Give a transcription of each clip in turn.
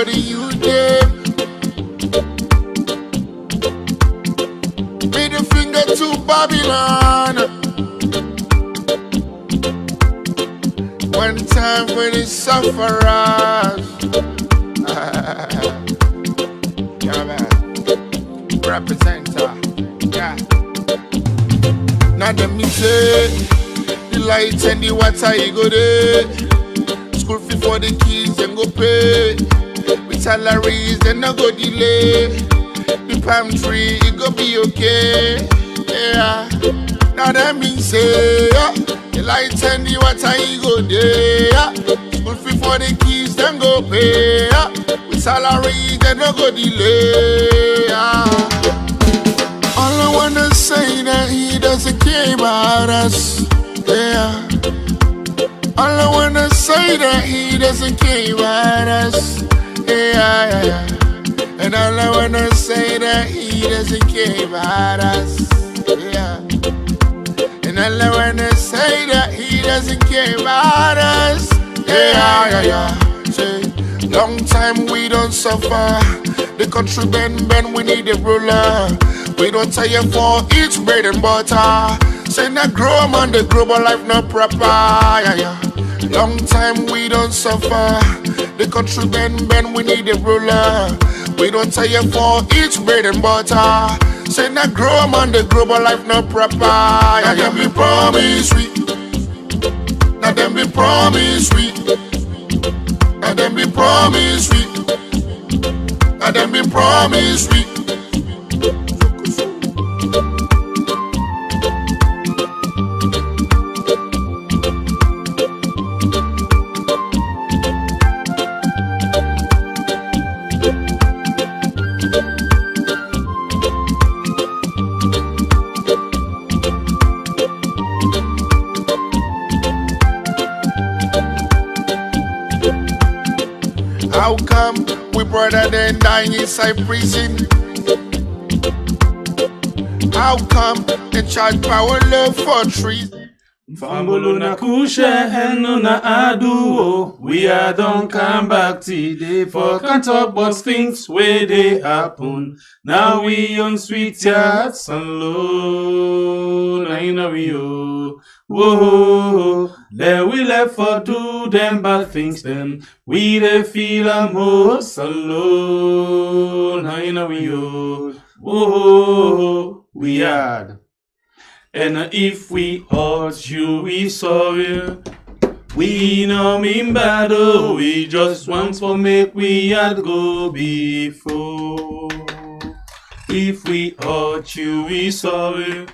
the youth them. Middle finger to Babylon. One time for the sufferers. Yeah, man. Representer. Yeah. Now let me say, the light and the water you go there. School fee for the kids them go pay. With salaries then no go delay. The palm tree it go be okay. Yeah. Now that means say, the light and the water you go there. School fee for the kids them go pay. With salaries then no go delay. All I wanna say that he doesn't care about us. Yeah. All I wanna say that he doesn't care about us. Yeah. And all I wanna say that he doesn't care about us. Yeah. And all I wanna say that he doesn't care about us. Yeah. Say, long time we don't suffer. The country bend, we need a ruler. We don't tire for each bread and butter. Say not grow man, the global life not proper. Yeah. Long time we don't suffer. The country bend, we need a ruler. We don't tire for each bread and butter. Say not grow man, the global life not proper. Now them be promise we. Now them be promise we. Now them be promise we. Now them be promise we. How come we brother then dying inside prison? How come they charge power love for treason? Fambuluna kushe henuna aduo. We are don't come back today for can't talk about things where they happen. Now we on sweet yards and low. I know you. Whoa, then we left for do them bad things. Then we they feel a most alone. I know you. Whoa, we had. And if we hurt you, we sorry. We no mean battle, we just want to make we had go before. If we hurt you, we sorry.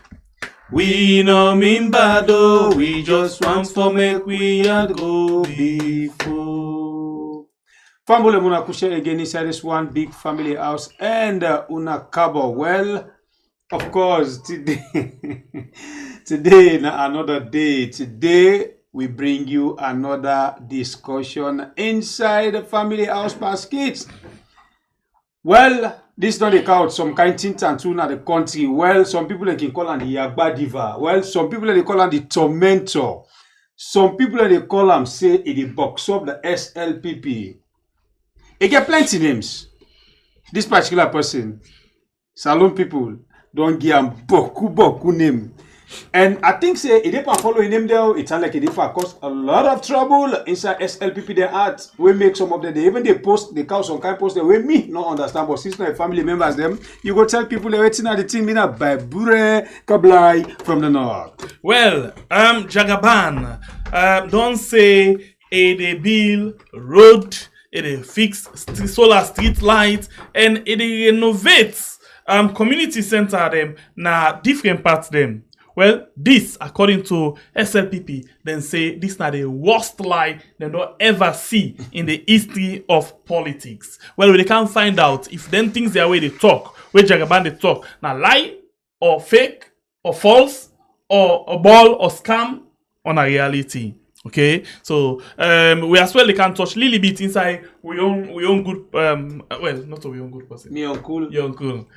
We no mean battle, we just want to make we had go before. Family muna kushe again inside this one big family house and una kabo. Well, of course, today na another day. Today we bring you another discussion inside the family house baskets. Well, this not the count some kind thing and two na the country. Well, some people they can call on the Yagba Diva. Well, some people they call on the tormentor. Some people they call them say it the box up the SLPP. It get plenty names. This particular person, Salon people don't give him boku name. And I think say if they can follow him there, it sounds like it cause a lot of trouble inside SLPP. They art we make some of them. They even they post the cow some kind post there. We me not understand, but since my family members them, you go tell people they're waiting at the team in a by Bure Kablai from the north. Well, Jagaban, don't say a bill road, it fix solar street light, and it renovates community center them na different parts them. Well, this, according to SLPP, then say this na the worst lie they don't ever see in the history of politics. Well, they can't find out if them things their way they talk, where Jagaban they talk, now lie or fake or false or a ball or scam on a reality. Okay, so we as well they can touch little bit inside we own good well not a we own good person. Me uncle. Your uncle.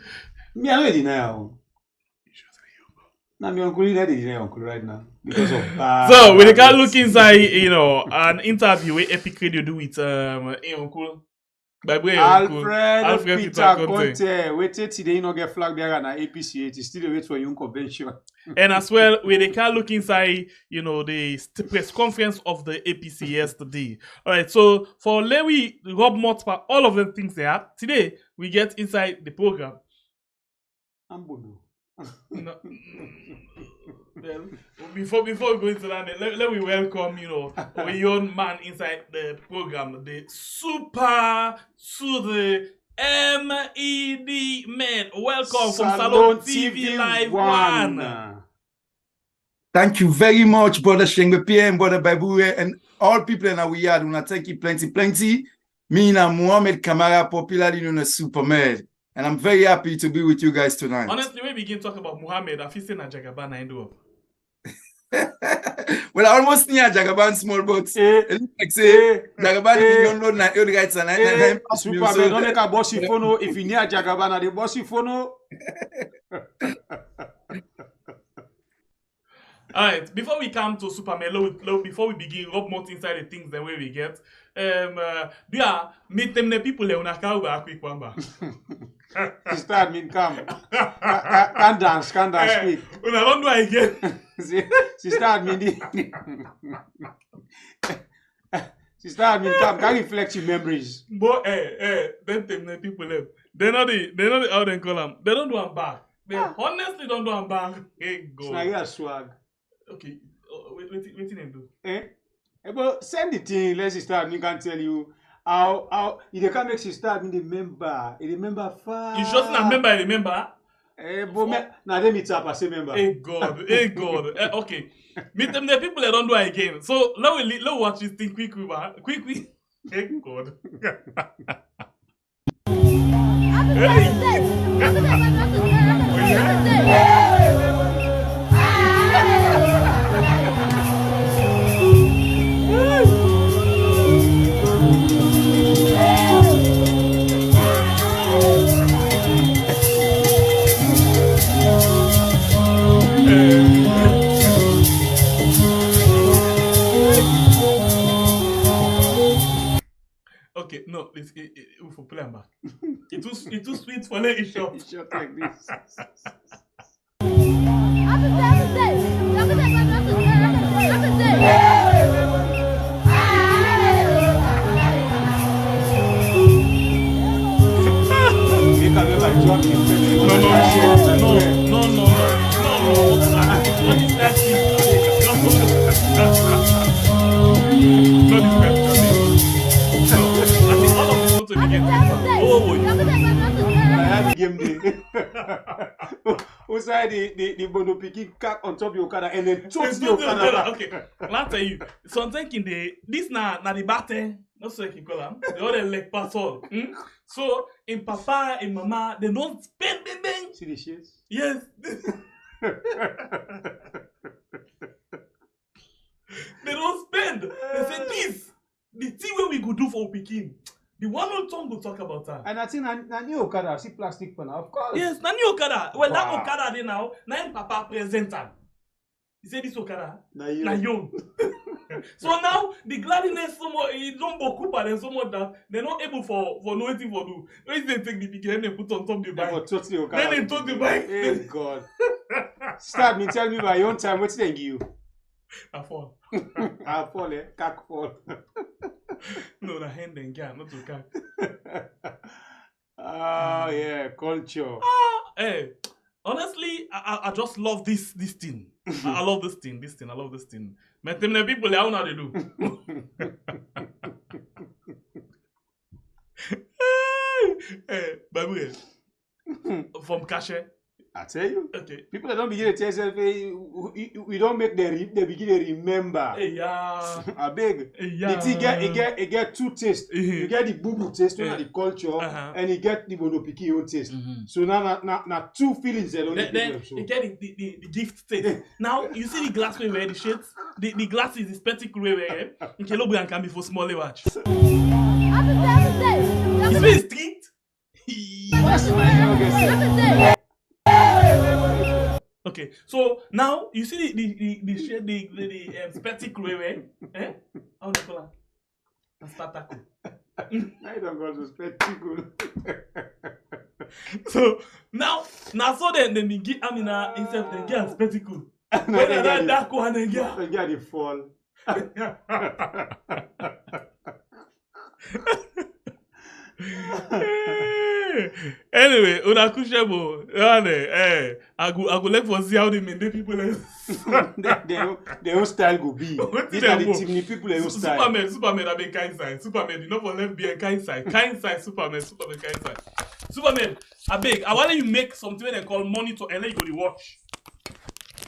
Me I know it now. Now my uncle is ready uncle right now because of so we can look inside, you know, an interview where Epic Radio do with uncle. By the way, Alfred Peter Conte. Wait till today you no get flag bearer na APC. It is still a wait for your convention. And as well, we can look inside, the press conference of the APC yesterday. All right, so for Lewi, Rob Motpa, all of the things there, today we get inside the program. Ambodo. No. Well, before we go into that, let me welcome, our young man inside the program, the super to the MED man. Welcome from Salon TV Live 1. Thank you very much, Brother Shengbepi and Brother Baboué and all people in our yard. We thank you plenty. Me and Mohamed KAMARA, popularly known as Superman. And I'm very happy to be with you guys tonight. Honestly, when we begin talking about Mohamed, I feel saying that Jagaban I do. Well, I almost near Jagaban small boats. Like say, Jagaban you don't know na old rights and Superman, don't make a bossy phono. If you near Jagaban, the bossy phono. Alright, before we come to Superman, before we begin, Rob Mott inside the things the way we get. Meet them the people on a cow quick one. Start mean come. Can dance quick. When I don't do it again. She start mean She start mean come. Can reflect your memories. But then them the people left. They know the how they call them. They don't do them back. They honestly don't do them back. Hey God. Now you swag. Okay. Wait them do. But send the thing, let's start. Me can tell you how you can make she start me remember far. You just not remember? But now let me tap as a member. Hey God. Okay. Meet them the people that don't do it again. So let watch this thing quickly. Hey God. Okay, no, it's for play back. It's too sweet for let it short. It's short like this. Inside the bono picking cap on top of your Okada and then toast the Okada. Okay, I'll tell you. Something in this na the batten. Not so you call them. The other leg pass all. So in papa and mama they don't spend bang. See the shades? Yes. They don't spend. They say this. The thing where we could do for Peking. The one old tongue will talk about that. And I think na new Okada, see plastic for now, of course. Yes, na new Okada. Well, that Okada there now, na papa presenter. He said this Okada, na young. So now the gladness so much, it don't beaucoup and so much that they're not able for no anything for do. When they take the beginning, they put on top the bike. Then they took the bike. Hey God. Start me tell me by your own time. What's they give you? I fall. I fall, Cack fall. No, the hand and can not to cack. Oh yeah, culture. Hey, honestly, I just love this thing. I love this thing. I love this thing. But them the people how now they do. Hey, by the way, from Cache. I tell you, okay. People that don't begin to tell themselves, we don't make them, they begin to remember. Hey, yeah. I beg. Yeah. The thing get two tastes. You get the boo taste, one the culture, and you get the bonopiki own taste. So now two feelings that only then you get the gift taste. Now you see the glass we wear the shades. The glass is the spectacle we wear. In Kelobu can be for small watch. It's very strict. Okay, so now you see the shade, the spectacle we wear. How do you call that? Spectacle. I don't go to spectacle. So now so then they get Amina instead they get a spectacle. When that one they get the fall. Anyway, una kushebo. I go like for see how they make the people. The whole style go be. These are the chimney people. The whole style. Superman, I be kind side. Superman, you know for left behind kind side. Kind side, Superman, kind side. Superman, I beg. I want you make something they call monitor and then you go to watch.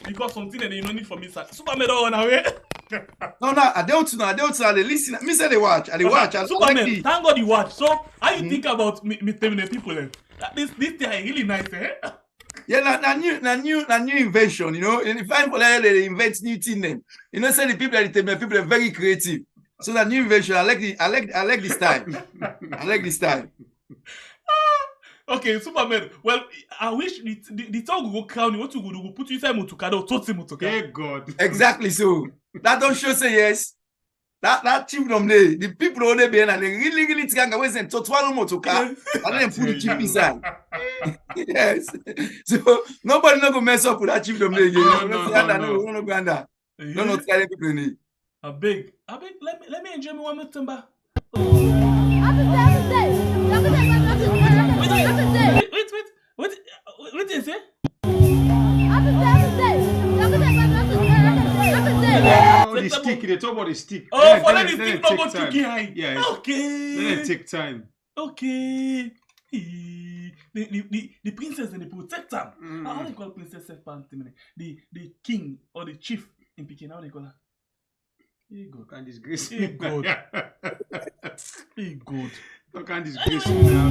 Because something that you don't need from inside. Superman don't run away. No, I don't know. They listen. Me say they watch. I watch. Superman, thank God you watch. So, how you think about me telling the people then? This thing is really nice, eh? Yeah, na new invention, you know. And if I'm they invent new thing then. You know, say the people are very creative. So that new invention, I like this time. I like this time. Okay, Superman. Well, I wish the talk go crown you. What you go put you inside Mutukado, Totsi Mutuka. Hey God. Exactly so. That don't show say yes. That chiefdom there, the people over there and they really think away and Totwalo Motuka and then put the chief inside. Yes. So nobody not gonna mess up with that chiefdom there again. No, tell people need. I beg. Let me enjoy me one more timber. What did you say? The stick, they talk about the stick. Oh, for them the stick not go too high. Yeah. Okay. Then it take time. Okay. The princess and the protector. How do they call princess? The king or the chief in Peking. How do they call her? Hey God, can't disgrace. Hey God. Hey God. You can't disgrace me now.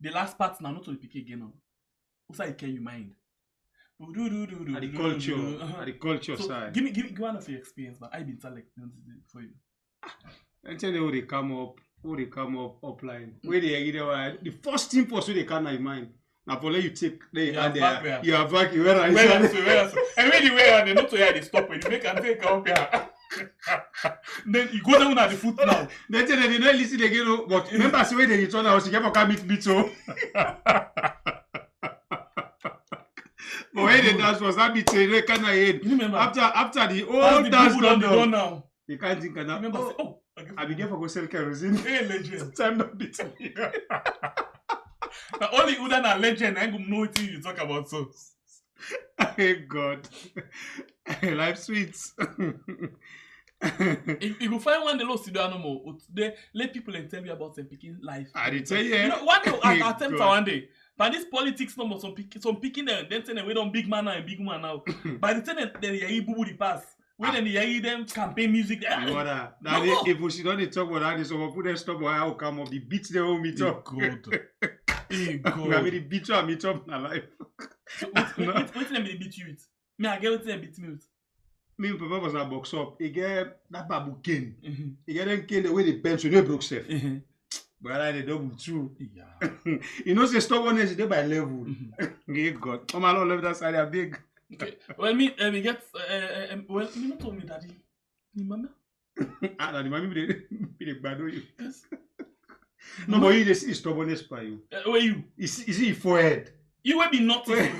The last part now, not to pick again now. Also, I care you mind. At the culture So, side. Give me one of your experience, but I've been selecting for you. I tell you how they come up upline. Where they the first thing for so they come in mind. Now for let you take you have back where I and when you wear and not to hear they stop when you make and take up here. Then you go down at the foot now. Then they don't listen again. But remember, say when they return, I was together for meet me too. But when the dance was that bit, they can't head. After the old dance done now, you can't think of that. Remember, I be there for go sell kerosene. Hey, legend. Time not beat me. Now only Udan and legend, I don't know what you talk about so. Hey God, life sweets. If you find one the low studio animal, they let people tell you about them picking life. I did tell you. You know, one day I attempt one day. But this politics number some picking them, then saying we don't big man now and big man now. By the time they hear boo the pass, when they hear them campaign music. Now if we should only talk about that, so we'll put them stop where I'll come up the beats they will meet up. Good. We have the beat you meet up in our life. So what's them beat you with? Me I get what them beat me with. Me papa was a box up. He get that babu cane. He get them cane the way the pencil no broke safe. But I the double true. Yeah. You know say stubbornness is there by level. Hey God, come on, level that side are big. Okay. Well, me get well, you not told me daddy. Me mama. Ah, the mommy be the bad you. Yes. No, but you just see stubbornness by you. Where you? Is it forehead? You will be naughty.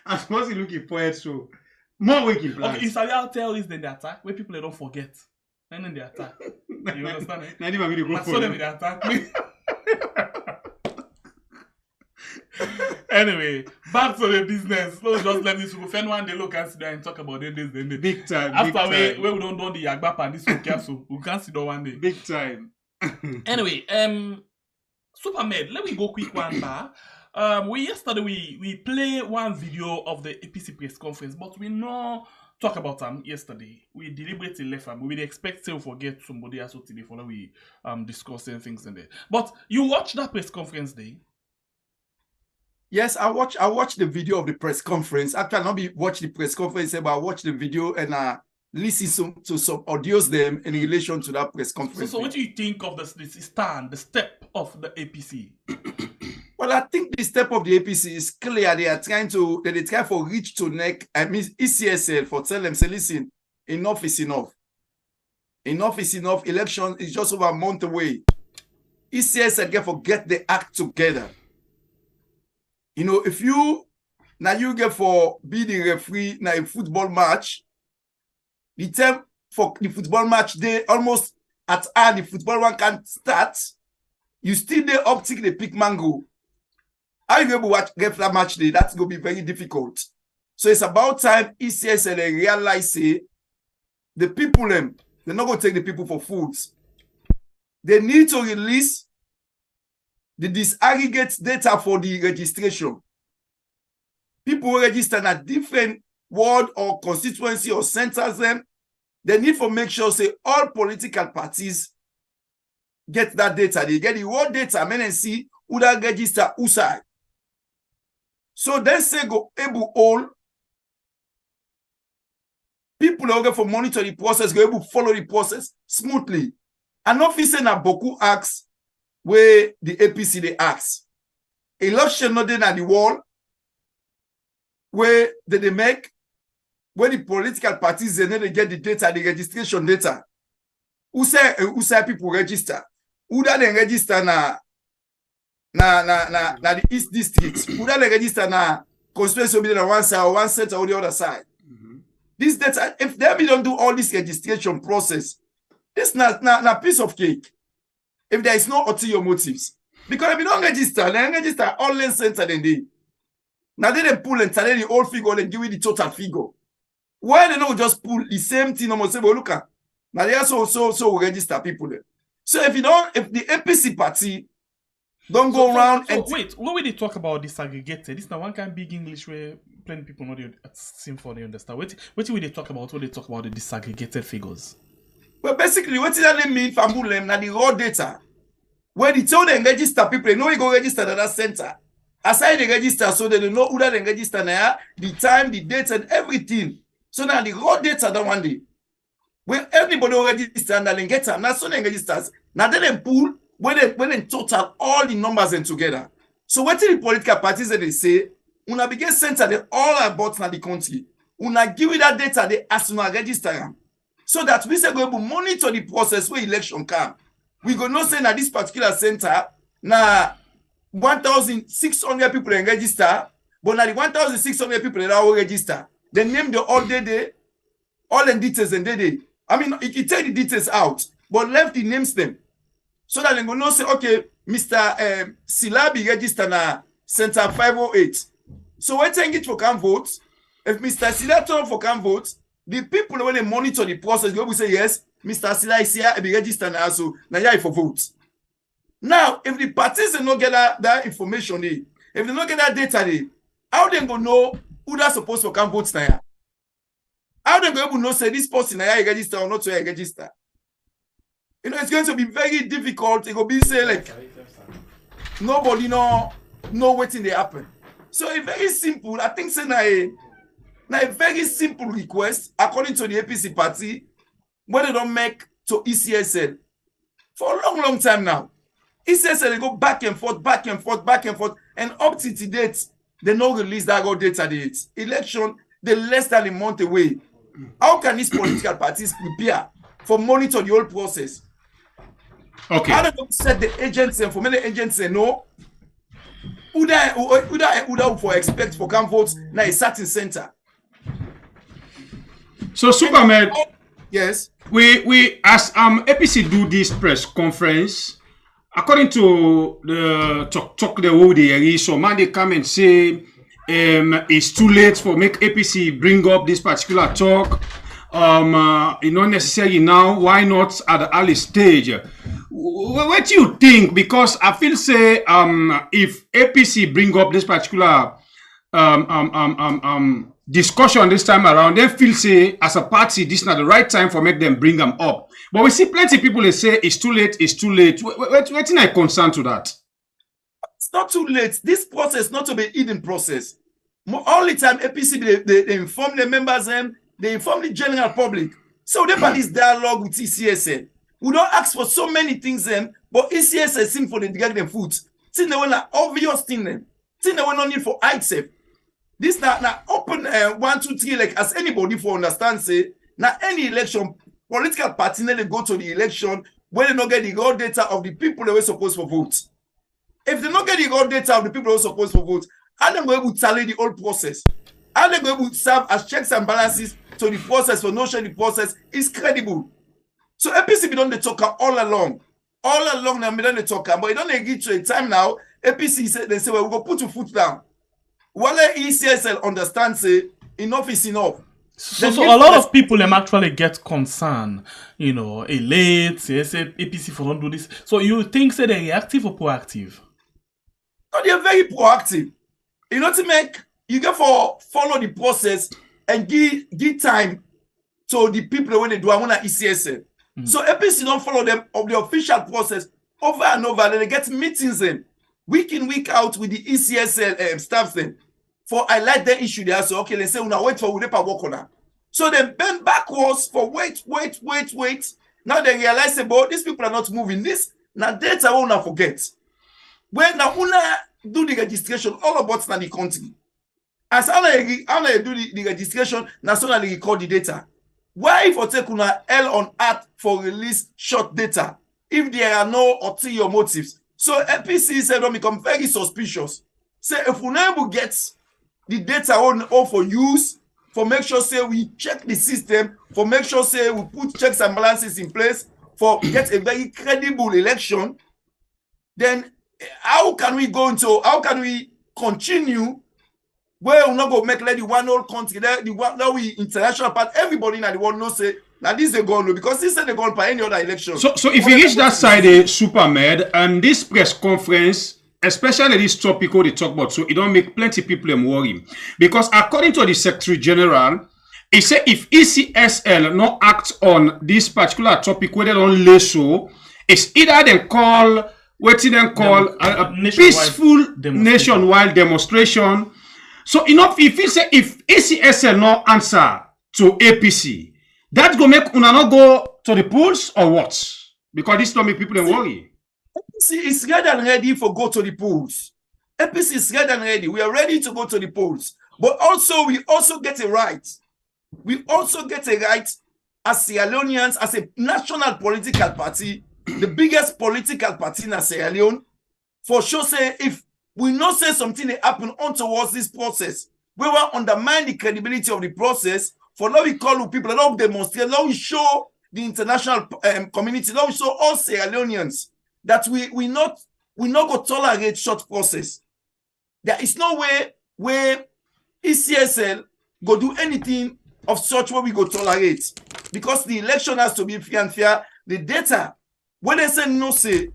I suppose you looking forehead so more waking plans. Okay, I'll tell is then the attack where people don't forget. And then they attack. You understand it? Now they go for them they attack me. Anyway, back to the business. Let's just let this go. If anyone they look and sit there and talk about this, then big time. After we don't do the Jagaban this week, so we can sit down one day. Big time. Anyway, Superman, let me go quick one bar. Yesterday we play one video of the APC press conference, but we know talk about yesterday. We deliberately left and we expect to forget somebody else today for we discussing things in there. But you watched that press conference day. Yes, I watched the video of the press conference. Actually, not watch the press conference, but I watched the video and listen to some audios them in relation to that press conference. So what do you think of the step of the APC? Well, I think the step of the APC is clear. They try for reach to neck. I mean, ECSL for tell them, say, listen, enough is enough. Enough is enough. Election is just over a month away. ECSL get the act together. You know, if you get for being the referee in a football match, the time for the football match they almost at the football one can't start. You still there optic the pick mango. How you able to get that match day? That's gonna be very difficult. So it's about time ECSL realize say the people they're not gonna take the people for foods. They need to release the disaggregate data for the registration. People who register in a different ward or constituency or centers they need to make sure say all political parties get that data. They get the raw data, and see who that register who side. So then say go able all people are going for monitor the process, go able follow the process smoothly. And officer na boku acts where the APC they ask. Election not then at the wall where they make where the political parties they get the data, the registration data. Who say people register? Who that they register na the East District? Who that they register na constituency be on one side or one center or the other side? This data, if they don't do all this registration process, this not piece of cake. If there is no ulterior motives. Because if you don't register, then register all land center then they. Now they pull and tell the old figure and give you the total figure. Why they don't just pull the same thing almost say, well, look at now they also register people there. So if the APC party don't go around and wait, what will they talk about disaggregated? This is now one kind of big English where plenty people know seem for they understand. What will they talk about when they talk about the disaggregated figures? Well, basically, what does that mean for Mulem? Now the raw data. When they tell them register people, they know you go register at that center. Aside the register, so they don't know who that they register now, the time, the dates, and everything. So now the raw data that one day. When everybody will register and they get them, now so they registers. Now they pull when they total all the numbers in together. So what the political parties that they say, una begin center they all about now the country. Una give you that data they as soon as register them. So that we say go able monitor the process where election come. We go not say that this particular center na 1,600 people in register, but now the 1,600 people that will register. They name the all day, all the details and day. I mean, you can take the details out, but left the names them. So that they go not say, okay, Mr. Silabi register na center 508. So we take it for can vote. If Mr. Silabi turn for can vote, the people when they monitor the process, they will say, yes, Mr. Sila is here, be registered now, so now you for vote. Now, if the parties do not get that information, if they don't get that data, how they go know who that's supposed to come vote now? How they go able to know say this person now register or not to register? You know, it's going to be very difficult. It will be say like nobody know what in they happen. So it's very simple. I think say now a very simple request according to the APC party when they don't make to ECSL for a long time now. ECSL they go back and forth, and up to date they not release that raw data date. Election they less than a month away. How can these political parties prepare for monitor the whole process? Okay. How do they set the agents and for many agents say no? Who for expect for come votes now a certain center? So Superman, yes. We as APC do this press conference, according to the talk the whole day, so man they come and say it's too late for make APC bring up this particular talk. It's not necessary now. Why not at the early stage? What do you think? Because I feel say if APC bring up this particular discussion this time around, they feel say as a party, this is not the right time for make them bring them up. But we see plenty of people they say it's too late, it's too late. What's my concern to that? It's not too late. This process not to be hidden process. All the time, APC they inform the members and they inform the general public. So they have this dialogue with ECSL. We don't ask for so many things then, but ECSL seem for the drag them food. See they want an obvious thing then. See they want no need for itself. This now open 1, 2, 3 like as anybody for understand say now any election political party they go to the election when they don't get the raw data of the people that were supposed to vote. If they don't get the raw data of the people that were supposed to vote, how they going to tally the whole process? How they going to serve as checks and balances to the process for no sure the process is credible? So APC be done the talker all along. All along now, we done the talker, but it don't get to a time now. APC say they say well, we go put your foot down. While ECSL understands say enough is enough. So a lot of people actually get concerned, you know, late, say APC for don't do this. So you think say they're reactive or proactive? No, they're very proactive. You know, to make you get for follow the process and give time to the people when they do. I want to ECSL. So APC don't follow them of the official process over and over. Then they get meetings in week in week out with the ECSL staff then for highlight the issue there. So okay, let's say we now wait for Udepa work on that. So they bend backwards for wait. Now they realize about these people are not moving. This now data will not forget. When now una do the registration all about na the country. As I do the registration, nationally record the data. Why for take una L on earth for release short data if there are no ulterior motives? So APC said don't become very suspicious. Say if we never get the data on for use, for make sure say we check the system, for make sure say we put checks and balances in place for get a very credible election, then how can we continue where we not go make like the one whole country there, the one that we international part, everybody in the world knows say now this is going because this is the goal by any other election. So if you reach that side, Supermed, and this press conference, especially this topic they talk about, so it don't make plenty of people worry. Because according to the Secretary General, he said if ECSL not act on this particular topic where they don't lay so, it's either they call a peaceful nationwide demonstration. So if you say if ECSL no answer to APC, that's gonna make una not go to the polls or what? Because this don't make people worry. APC is ready and ready for go to the polls. APC is ready and ready. We are ready to go to the polls. But also, we also get a right. We also get a right as Sierra Leoneans, as a national political party, the biggest political party in Sierra Leone, for sure say if we not say something that happen on towards this process, we will undermine the credibility of the process. For now we call people, now we demonstrate, now we show the international community, now we show all Sierra Leoneans that we not go tolerate short process. There is no way where ECSL go do anything of such where we go tolerate, because the election has to be fair and fair. The data, when they say no, say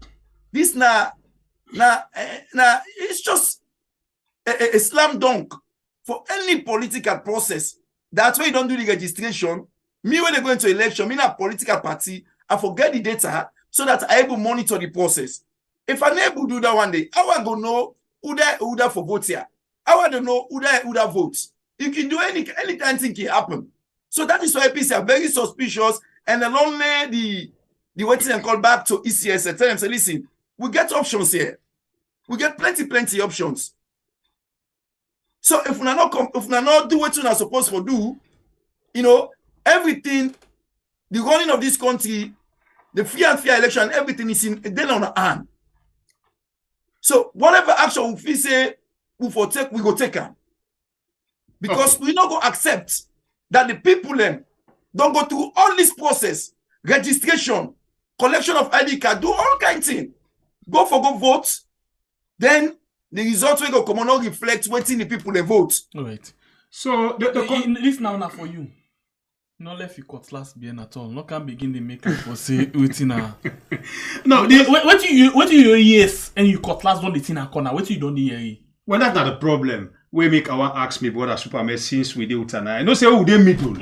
this it's just a slam dunk for any political process. That's why you don't do the registration. Me, when they go into election, me not a political party, I forget the data so that I able monitor the process. If I'm able to do that one day, I want to know who that for vote here. I want to know who that votes. You can do any kind of thing can happen. So that is why APC are very suspicious, and then only the waiting and call back to ECSL, tell them, say, listen, we get options here. We get plenty options. So if we not do what we are supposed to do, you know, everything, the running of this country, the free and fair election, everything is then on our hand. So whatever action we say we go take her. Because we not going to accept that the people then don't go through all this process, registration, collection of ID card, do all kinds of things. Go vote, then the results will go come on not reflect waiting the people they vote. All right. So this now for you. No left you cut last bien at all. No can begin the make for say waiting now. No, what you yes and you cut last one the thing a corner. What you don't hear? Well, that's not a problem. we make our ask me brother Superman since we do tonight. I know say we dey middle,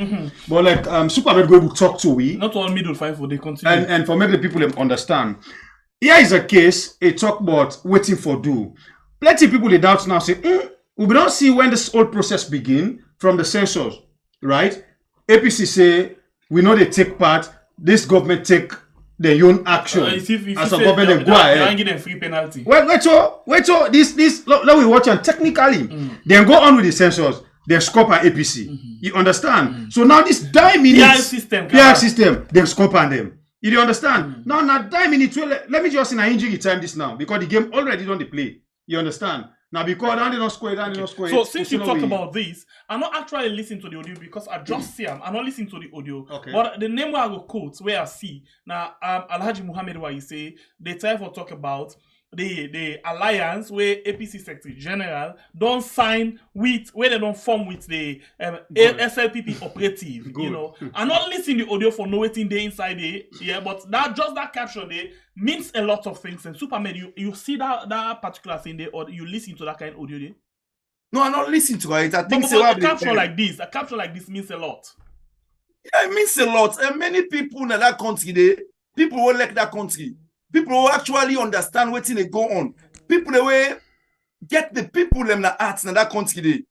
but like Superman go able to talk to we. Not all middle five for they continue. And for make the people them understand. Here is a case, a talk about waiting for do. Plenty of people they doubt now say, we don't see when this whole process begin from the census, right? APC say we know they take part. This government take their own action if as a government go ahead. Give them free penalty. Wait, so this let we watch and technically then go on with the census. They scope at APC. You understand? So now this 9 minutes PR system, they scope on them. You do understand? Now 9 minutes. Let me just in an injury time this now because the game already don't play. You understand? Now because they don't score, So since you talk about this, I'm not actually listening to the audio because I just see I'm not listening to the audio. Okay. But the name where I go quote where I see now Alhaji Muhammad where you say they try to talk about the alliance where APC Secretary General don't sign with where they don't form with the SLPP operative. You know, I'm not listening to the audio for no waiting day inside there. Yeah, but that caption there means a lot of things. And Superman, you see that particular thing there, or you listen to that kind of audio there? No, I'm not listening to it. I think but a caption like this means a lot. Yeah, it means a lot. And many people in that country, people who like that country. People who actually understand what they go on. People the way get the people them the arts in that country. They.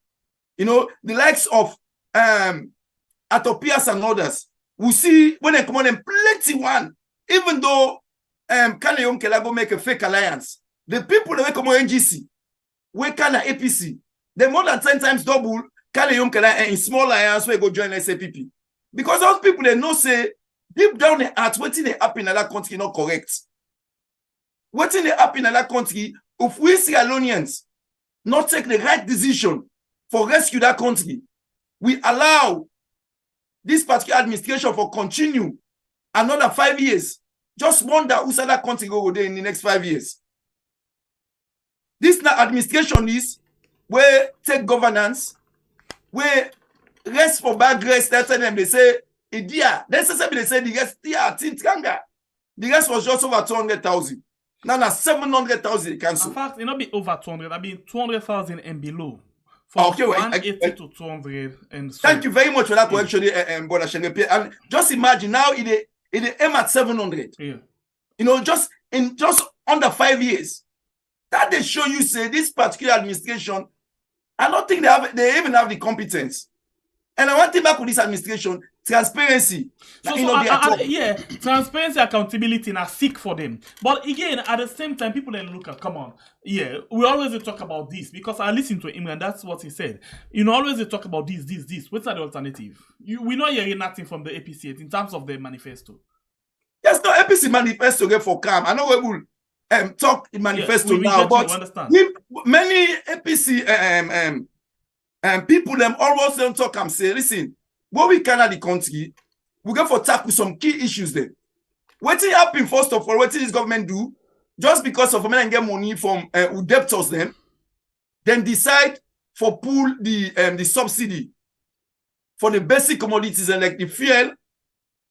You know, the likes of Atopias and others. We see when they come on them plenty one. Even though Kanayom Kelago make a fake alliance. The people that come on NGC, we can APC. They more than 10 times double Kanayom Kelago in small alliance where go join SAPP. Because those people they know say deep down the heart, what they happen in that country not correct. What in the happen in that country, if we Sierra Leoneans not take the right decision for rescue that country, we allow this particular administration for continue another 5 years. Just wonder who's that country go there in the next 5 years. This now administration is where take governance, where rest for bad rest. That's them they say, Idia. They say the rest, the rest was just over 200,000. Now 700,000 cancel. In fact, it not be over 200. I mean 200,000 and below. From okay, 180 to 200 and so. Thank you very much for that correction, brother Shengepe. And just imagine now it aim at 700. Yeah. You know, just under 5 years. That they show you say this particular administration, I don't think they even have the competence. And I want to back with this administration, transparency. Transparency, accountability, and I seek for them. But again, at the same time, people then look at, come on, we always talk about this because I listen to him and that's what he said. You know, always talk about this. What's the alternative? We not hearing nothing from the APC in terms of the manifesto. Yes, no, APC manifesto get for calm. I know we will talk in manifesto now, but many APC people them almost don't talk and say, listen, what we can at the country, we go for tackle some key issues there. What will happen first of all? What will this government do? Just because of men get money from who debtors them, then decide for pull the subsidy for the basic commodities and like the fuel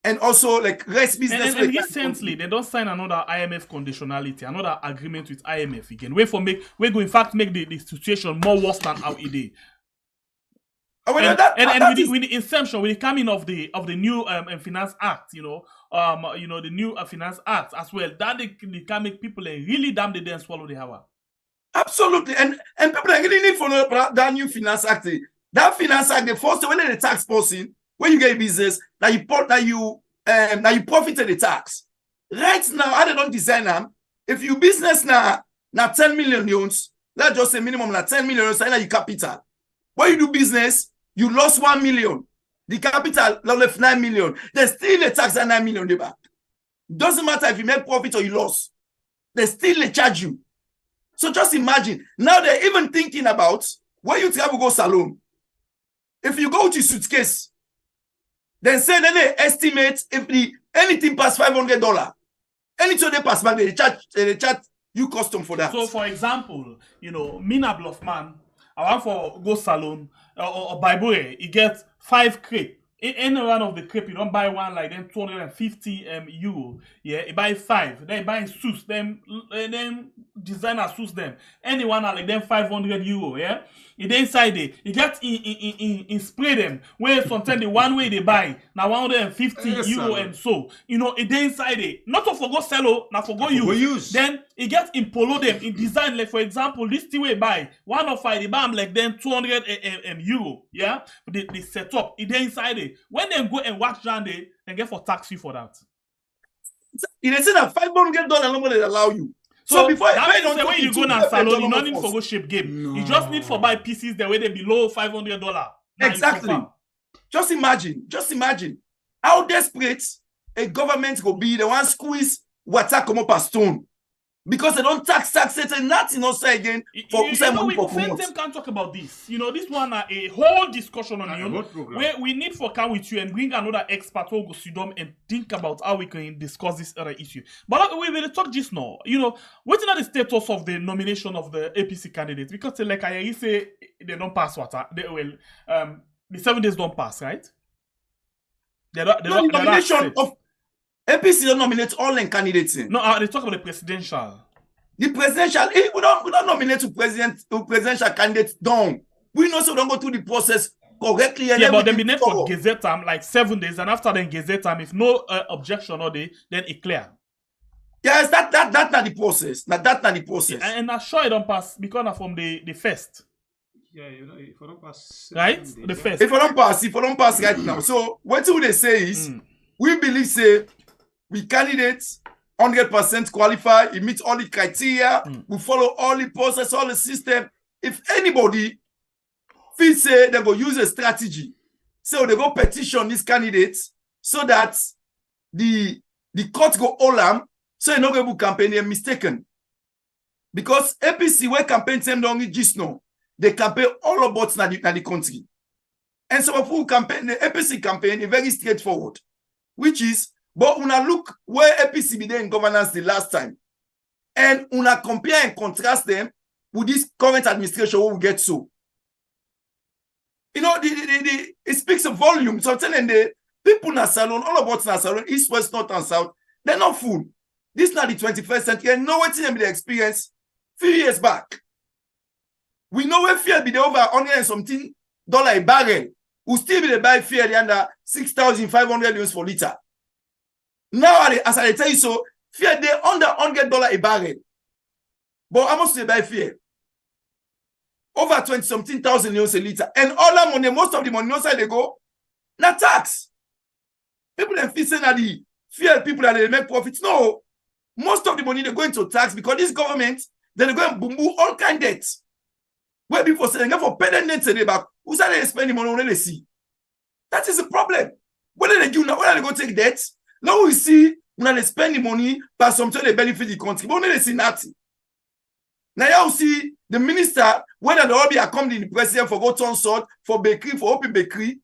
and also like rice business. And recently they don't sign another IMF conditionality, another agreement with IMF again. We go in fact make the situation more worse than how it is. With the inception, with the coming of the new Finance Act, the new Finance Act as well, that they can make people really damn they didn't swallow the hour. Absolutely, and people are really need for that new Finance Act. That Finance Act, the first when the tax person, when you get a business, that you profited the tax. Right now, I don't design them. If you business now 10 million loans, let's just say minimum 10 million, so you capital. When you do business, you lost 1 million. The capital left 9 million. There's still a tax at 9 million in the back. Doesn't matter if you make profit or you lost. They still charge you. So just imagine. Now they're even thinking about where you travel go salon. If you go with your suitcase, then say that they estimate if anything past $500, anything they pass back, they charge you custom for that. So for example, Mina Bluffman, I want for go salon or Bible, he gets 5 crate in any one of the clip, you don't buy one like them 250 euro. Yeah, you buy 5. Then you buy suits, them designer suits them. Anyone are like them 500 euro. Yeah, it inside it. You get in spray them. Where sometimes the one way they buy now 150 euro and so it inside it. Not to forgo sell, not forgo use. Then it gets in polo them in design. Like for example, this thing we buy 105 they buy them like them 200 euro. Yeah, they set up it inside it. When they go and watch down there, they get for tax you for that. They say that $500 nobody allow you. So before when you go to salon, you don't need for go shape game. No. You just need for buy pieces the way they below $500. Exactly. Just imagine how desperate a government will be. They want squeeze water come up a stone. Because they don't tax it and nothing else again. We can't talk about this. This one a whole discussion on you where we need for come with you and bring another expert who go sit down and think about how we can discuss this other issue. But we will talk just now. What's the status of the nomination of the APC candidates? Because like I say they don't pass water. The 7 days don't pass, right? The nomination of APC don't nominate all the candidates. No, they talk about the presidential. The presidential, we don't nominate to presidential candidates down. We know so we don't go through the process correctly. Yeah, but they nominate for Gazette time like 7 days, and after then Gazette time, if no objection or then it clear. Yes, that's not the process. That's not the process. And I'm sure it don't pass because from the first. Yeah, if I don't pass, right? The first. If I don't pass right now. So what do they say is we believe say. We candidates 100% qualify, it meets all the criteria, we follow all the process, all the system. If anybody feels say they go use a strategy, so they go petition these candidates so that the court go all them, so you no go campaign they mistaken. Because APC where campaign them don't just know, they campaign all about the country. And so for campaign, the APC campaign is very straightforward, which is but una look where APC be there in governance the last time. And una compare and contrast them with this current administration who will get so. It speaks a volume. So I'm telling the people in the salon, all about in the salon, east, west, north, and south, they're not fool. This is not the 21st century. And know what them the experience few years back. We know where fuel be there over $100 and something a barrel. We still be the buy fuel under 6,500 euros for liter. Now, as I tell you so, fear they under $100 a barrel. But how much they buy fear? Over 20-something thousand euros a liter. And all that money, most of the money outside they go, not tax. People then feel saying that the fear people that they make profits. No. Most of the money they go into tax because this government, then they go and boom all kind of debt. Where people say they go for pendant debts back. Who's that they spend the money on they see? That is the problem. What do they do now? Where they go take debt? Now we see when they spend the money, but sometimes they benefit the country. But when they see nothing. Now you see the minister, whether the hobby are coming in the president for go turn salt, for bakery, for open bakery.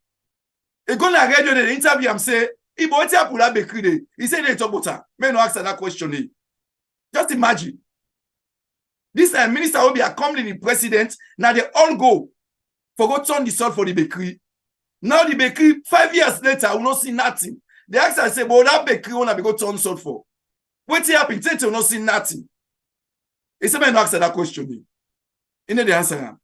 They go on radio, they interview and say, if what happened that bakery, he said they talk about that. Men no answer that question. Just imagine. This minister will be accompanying the president. Now they all go for go turn the salt for the bakery. Now the bakery, 5 years later, will not see nothing. They ask and say, but that bakery will not be go turn salt for. What happened? They will not see nothing. It's a man who asked that question. You know the answer.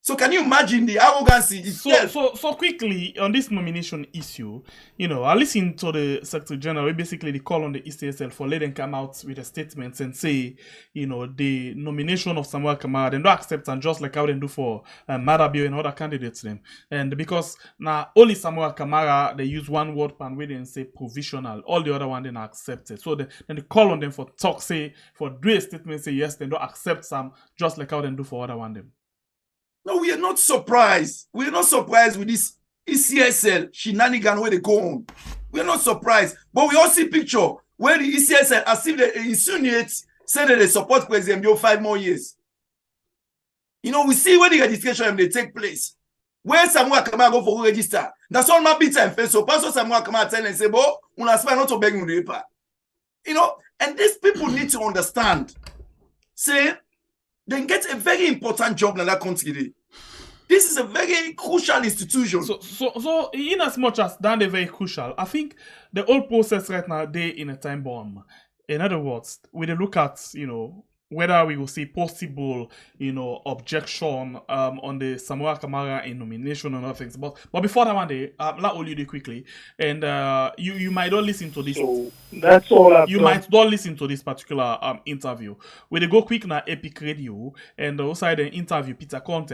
So can you imagine the arrogance itself? So quickly on this nomination issue, I listened to the Secretary General. Basically, they call on the ECSL for letting them come out with a statement and say, the nomination of SAMURA KAMARA, they don't accept and just like how they do for Marabio and other candidates them. And because now only SAMURA KAMARA, they use one word pan with and say provisional. All the other one they not accepted. So then they call on them for do a statement, say yes, they don't accept some just like how they do for other one them. No, we are not surprised. We are not surprised with this ECSL shenanigan where they go on. We are not surprised. But we all see picture where the ECSL, as if they insinuate, say that they support President Bio 5 more years. We see when the registration they take place. Where SAMURA KAMARA go for register. That's all my bits and face. So Pastor SAMURA KAMARA tell and say, "Bo, una spend not to beg me paper." And these people need to understand. Say, they get a very important job in that country. This is a very crucial institution. So in as much as that is very crucial, I think the whole process right now, they in a time bomb. In other words, we look at, whether we will see possible, objection on the SAMURA KAMARA in nomination and other things. But before that one day, let all you do quickly, and you might not listen to this. So that's all. You might not listen to this particular interview. We go quick na Epic Radio, and also the interview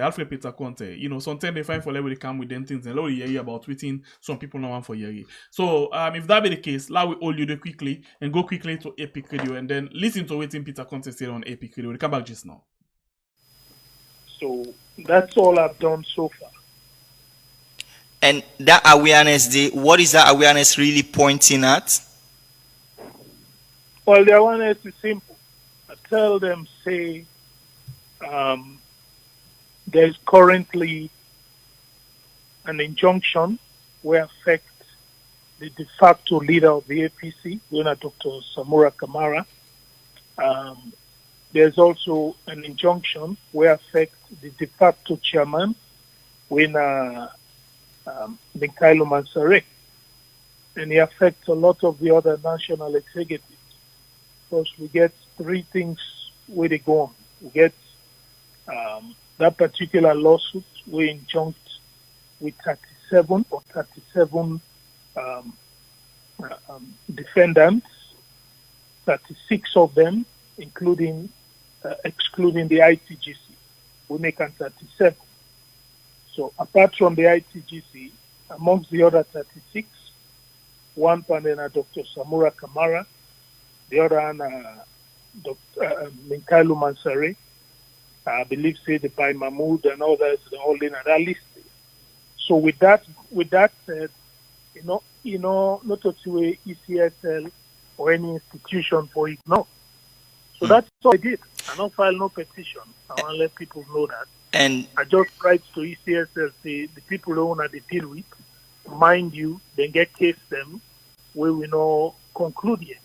Alfred Peter Conte. Sometimes they find for level they come with them things and let you hear about tweeting some people no one for hearing. So if that be the case, let we all you do quickly and go quickly to Epic Radio and then listen to what Peter Conte said on Epic Radio. We'll come back just now. So that's all I've done so far. And that awareness day, what is that awareness really pointing at? Well, the awareness is simple. I tell them, say, there's currently an injunction where affect the de facto leader of the APC, Dr. SAMURA KAMARA. There's also an injunction where affect the de facto chairman, Mikhailo Mansare. And it affects a lot of the other national executives. Because we get three things where they go on. We get that particular lawsuit, we injunct with 37 defendants, 36 of them, including excluding the ITGC. We make it 37. So apart from the ITGC, amongst the other 36, one panel Dr. SAMURA KAMARA, the other one Dr. Mikhailo Mansare, I believe say the Bai Mahmoud and others, the all in that list. So with that said, not to say ECSL or any institution for ignore. So that's what I did. I don't file no petition. I want to let people know that. And I just write to ECSL, say the people who want to deal with, mind you, then get case them where we know conclude yet.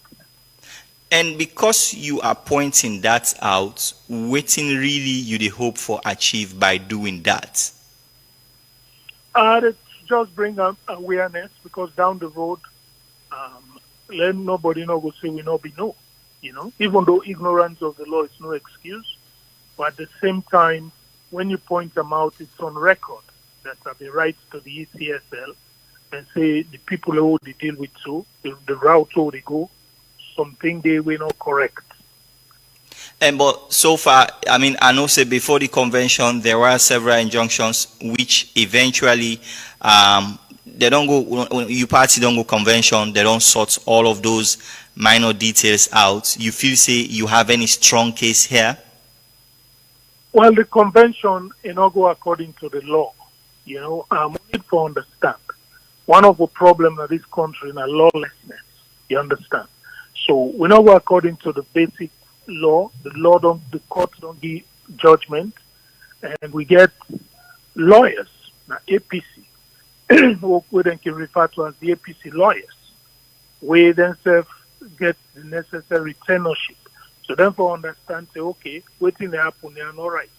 And because you are pointing that out, waiting really you the hope for achieve by doing that? Let's just bring up awareness, because down the road, let nobody know go say we not be no. Even though ignorance of the law is no excuse, but at the same time, when you point them out, it's on record that have the rights to the ECSL and say the people who they deal with the route who they go, something they were not correct. But so far, I know say before the convention there were several injunctions which eventually they don't go. You party don't go convention. They don't sort all of those minor details out. You feel say you have any strong case here? Well, the convention not go according to the law. We need to understand. One of the problems of this country is lawlessness. You understand? So we not go according to the basic law. The courts don't give judgment, and we get lawyers, now APC, who we then can refer to as the APC lawyers. We themselves get the necessary tenureship. So therefore understand, say, okay, waiting to happen, they are not right.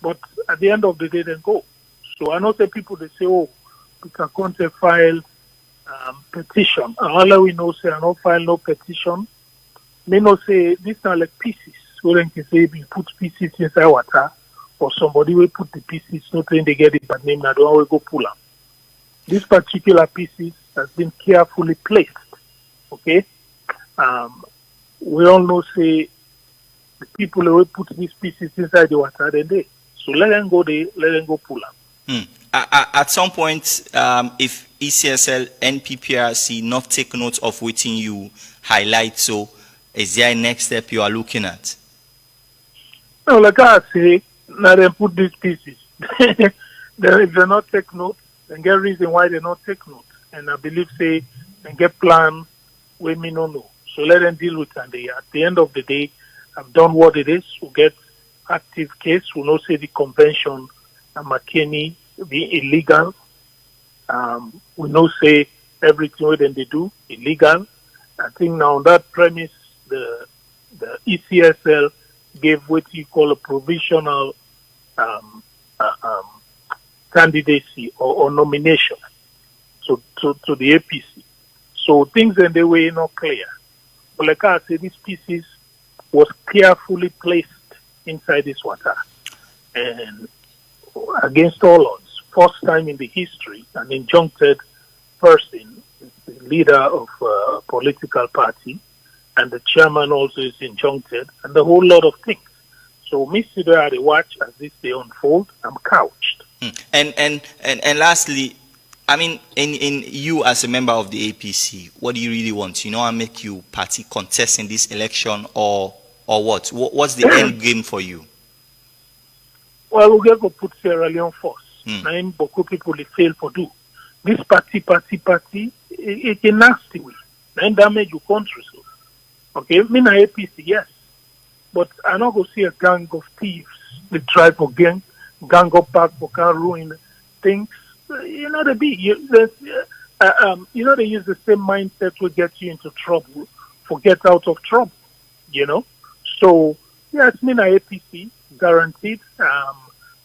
But at the end of the day, then go. So I know say people, they say, oh, we can come to file petition. All we know say I don't file no petition. May not say this not like pieces. So then can say we put pieces inside water, or somebody will put the pieces, not when they get it, but name that one will go pull up. This particular pieces has been carefully placed. Okay? We all know say the people who will put these pieces inside the water, then they. So let them go there, let them go pull up. At some point, if ECSL and PPRC not take note of what you highlight, so is there a next step you are looking at? No, like I say, now they put these pieces. If they not take note, then get reason why they not take note. And I believe say, and get plan where me no know. So let them deal with it. At the end of the day, I've done what it is. We get active case. We know say the convention and McKinney be illegal. We know say everything what they do illegal. I think now on that premise, the ECSL gave what you call a provisional candidacy or nomination to the APC. So things in the way not clear. But like I said, these pieces was carefully placed inside this water. And against all odds, first time in the history, an injuncted person, the leader of a political party, and the chairman also is injuncted, and a whole lot of things. So me sit there at the watch as this day unfold. I'm couched. And lastly, I mean, in you as a member of the APC, what do you really want? You know, I make you party contest in this election, or what? What's the end game for you? Well, we have to put Sierra Leone first. Nine Boko people they fail for do. This party, it's a nasty way. Then damage your country. So, okay, me na APC, yes. But I not go see a gang of thieves. They try for gang up back for can ruin things. You know, they use the same mindset to get you into trouble, for get out of trouble, you know. So, yes, me na APC, guaranteed.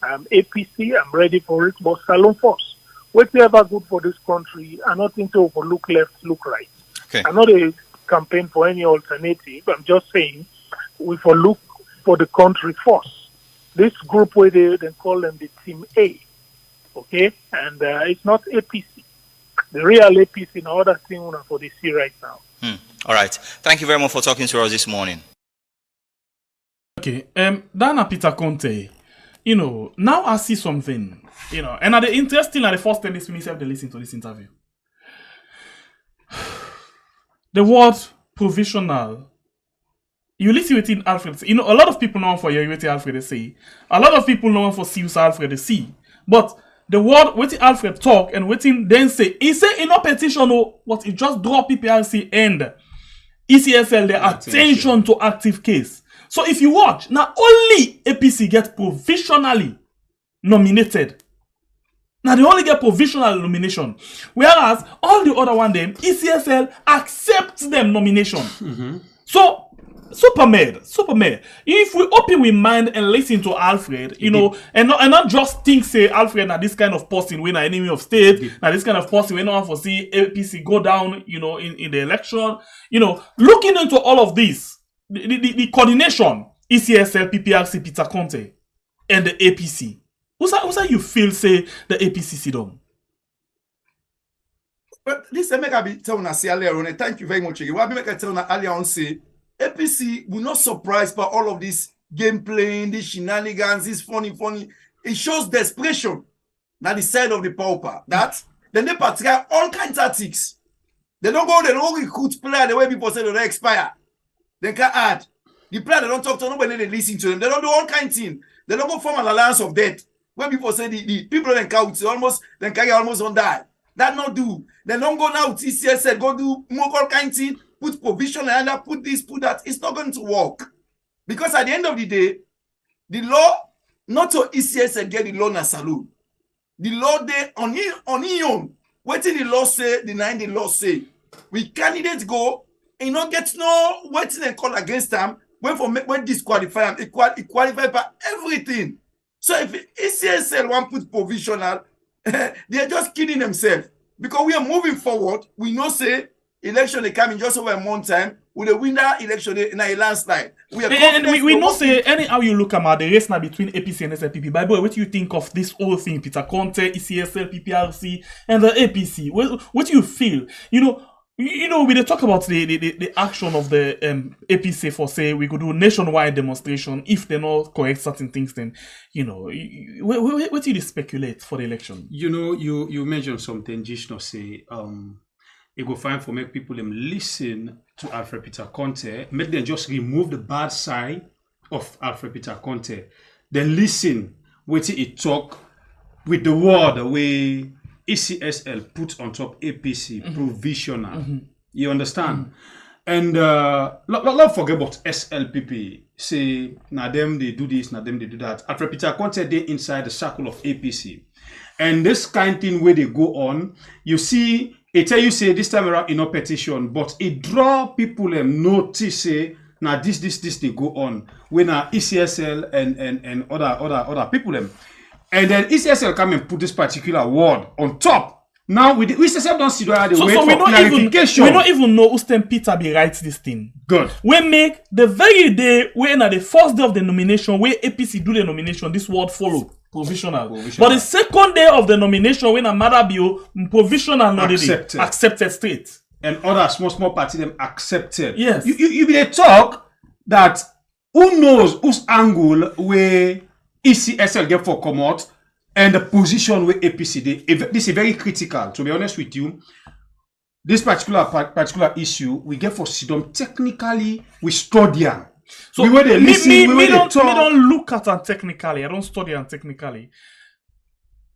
APC, I'm ready for it, but salon first. Whatever good for this country, I'm not into overlook left, look right. Okay. I'm not a campaign for any alternative. I'm just saying we for look for the country first. This group where they call them the Team A, okay? And it's not APC. The real APC, now other thing for the C right now. All right. Thank you very much for talking to us this morning. Okay. Dana Peter Conte, you know, now I see something, you know, and at the interesting at the first time this minister they listen to this interview. The word provisional. You listen within Alfred. You know, a lot of people know for you with Alfred say. A lot of people know for Sius Alfred see. But the word with Alfred talk and within then say, he say in a petition or what it just draw PPRC and ECSL the attention to active case. So if you watch, now only APC get provisionally nominated. Now they only get provisional nomination. Whereas all the other one them, ECSL accepts them nomination. So Superman. If we open we mind and listen to Alfred, you know, and not just think say Alfred na this kind of person when an enemy of state, now this kind of person we not for see APC go down, you know, in the election, you know, looking into all of this, the coordination, ECSL, PPRC, Peter Conte, and the APC. What's you feel say the APC sit down? But this make I be telling us earlier on, and thank you very much. What I make I tell earlier on say APC will not surprised by all of this game playing, these shenanigans, this funny. It shows desperation on the side of the pauper. That then they try all kinds of tactics. They don't recruit player the way people say they expire. They can add. The player they don't talk to nobody, they listen to them. They don't do all kinds of things. They don't go form an alliance of death. When people say the people then count then carry almost on die. That not do. They don't go now to TCS, go do more all kinds of things. Put provision and put this, put that. It's not going to work. Because at the end of the day, the law, not to ECS get the law na saloon. The law they on his own. What did the law say, denying the law say? We candidates go, and you don't get no what they call against them, when disqualify them, it qualify by everything. So if ECSL want put provisional, they're just kidding themselves. Because we are moving forward, we know say election they come in just over a month time. With the winner election in a landslide. We know say anyhow you look at the race now between APC and SLPP. By the way, what do you think of this whole thing, Peter Conte, ECSL, PPRC, and the APC? What do you feel? You know, we talk about the action of the APC for say we could do nationwide demonstration if they not correct certain things. Then you know, what do you speculate for the election? You know, you mentioned something. Jishno say it go fine for make people listen to Alfred Peter Conte, make them just remove the bad side of Alfred Peter Conte, then listen what he talk with the word the way ECSL put on top APC provisional. You understand? And let's forget about SLPP. Say now them they do this, now them they do that. Alfred Peter Conte they inside the circle of APC, and this kind of thing where they go on, you see. It tell you say this time around in no petition, but it draw people notice say now this they go on when ECSL and other people them. And then ECSL come and put this particular word on top. Now, we ECSL don't see whether they wait for clarification. We don't even know who Peter be writes this thing. Good. We make the very day when at the first day of the nomination, where APC do the nomination, this word follow. Provisional. But the second day of the nomination, when a matter be provisional, not accepted straight. And other small party them accepted. Yes. You be a talk that who knows whose angle where ECSL get for come out and the position where APC they. This is very critical. To be honest with you, this particular issue we get for Sidom technically we study them. So we don't look at them technically. I don't study them technically.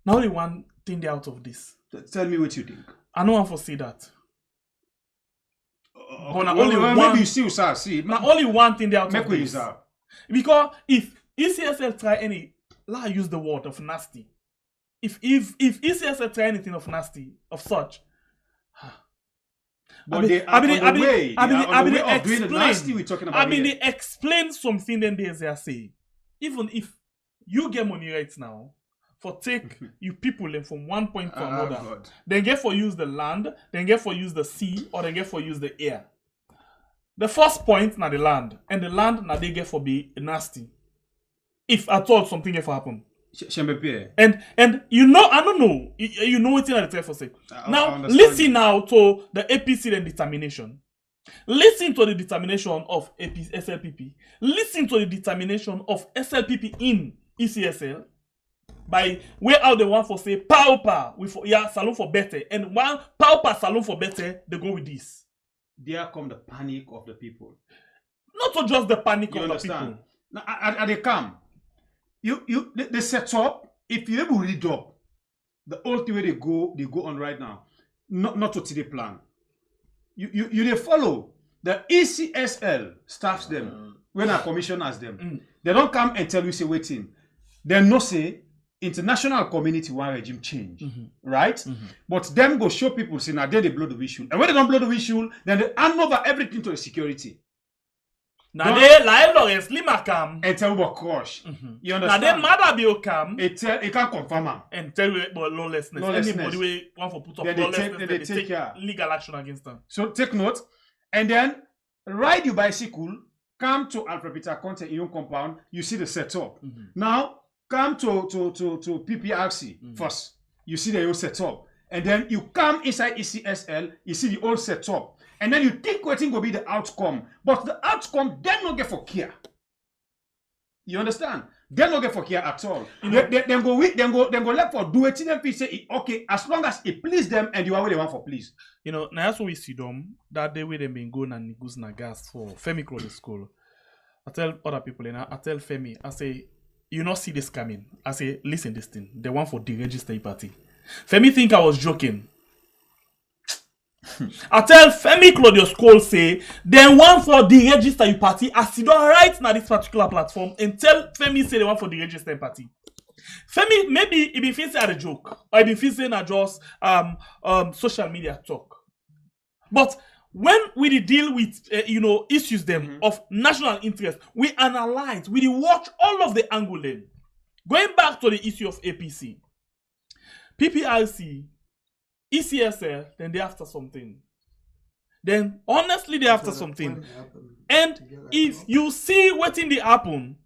Now only one thing they out of this. Tell me what you think. I don't want to see that. But maybe you see. Now only one thing they out of this. Because if ECSL try any, I use the word of nasty. If ECSL try anything of nasty, of such, but they explain something then they say. Even if you get money right now, for take you people from one point to another, then get for use the land, then get for use the sea, or then get for use the air. The first point now the land, and the land now they get for be nasty. If at all something ever happen. And you know, I don't know. You know what I try for say. Now listen now to the APC and determination. Listen to the determination of SLPP. Listen to the determination of SLPP in ECSL. By where out they want for say power with salon for better, and one power salon for better, they go with this. There come the panic of the people. Not just the panic of the people. Now, at they come. They set up. If you able to read up the old way they go on right now, not to the plan. You they follow the ECSL staffs them when our commissioners them. They don't come and tell you say waiting. They no say international community one regime change, right? But them go show people say now they blow the whistle, and when they don't blow the whistle, then they hand over everything to the security. Now they like Lawrence Lima come and tell you about crush. You understand? Now they mother be come. It can't confirm them. And tell you about lawlessness. Anybody we want to put up lawlessness, they take legal action against them. So take note, and then ride your bicycle, come to Alfred Peter Conte in your compound. You see the setup. Now come to PPRC first. You see the old setup, and then you come inside ECSL. You see the old setup. And then you think what will be the outcome. But the outcome, they don't get for care. You understand? They don't get for care at all. They go let for do it. Then say, okay, as long as it please them and you are where they want for please. You know, now that's what we see them. That day where they been going and goose na gas for Femi Crowley School. I tell other people, and I tell Femi, I say, you not see this coming. I say, listen this thing. They want for deregister party. Femi think I was joking. I tell Femi Claudius Cole say they want for the register party as you don't write now this particular platform and tell Femi say they want for the register party. Femi maybe he been facing at a joke or he been facing at just social media talk. But when we deal with issues them of national interest, we analyze, we watch all of the angle then. Going back to the issue of APC, PPRC, ECSL, then they after something. Then honestly they after something. And if you see what in the happen,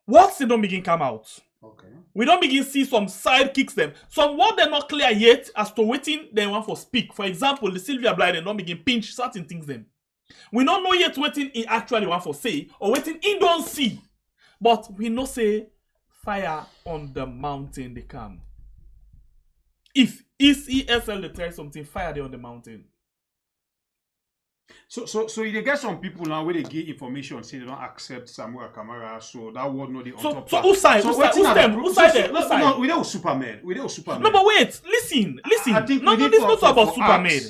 what they don't begin come out. Okay. We don't begin see some side kicks them. Some what they're not clear yet as to waiting they want for speak. For example, the Sylvia Blyden don't begin pinch certain things them. We don't know yet waiting he actually want for say or waiting he don't see. But we know say fire on the mountain they come. If ECSL they try something, fire they on the mountain. So you get some people now where they give information say they don't accept SAMURA KAMARA, so that word no they on top. So who side? Who side? No, we don't Superman. No, but wait, listen. I think no, this is not about Superman.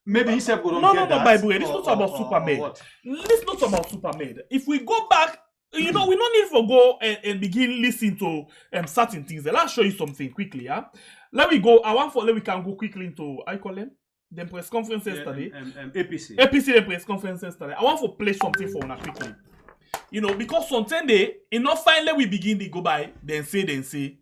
Maybe he said no, Bible. This is not about Superman. This is not about Superman. If we go back, we don't need to go and begin listening to certain things. Let's show you something quickly, yeah. Let me go. We can go quickly into I call them the press conference yesterday. APC the press conference yesterday. I want to play something for una quickly. Because sometimes enough finally we begin to go by, then say.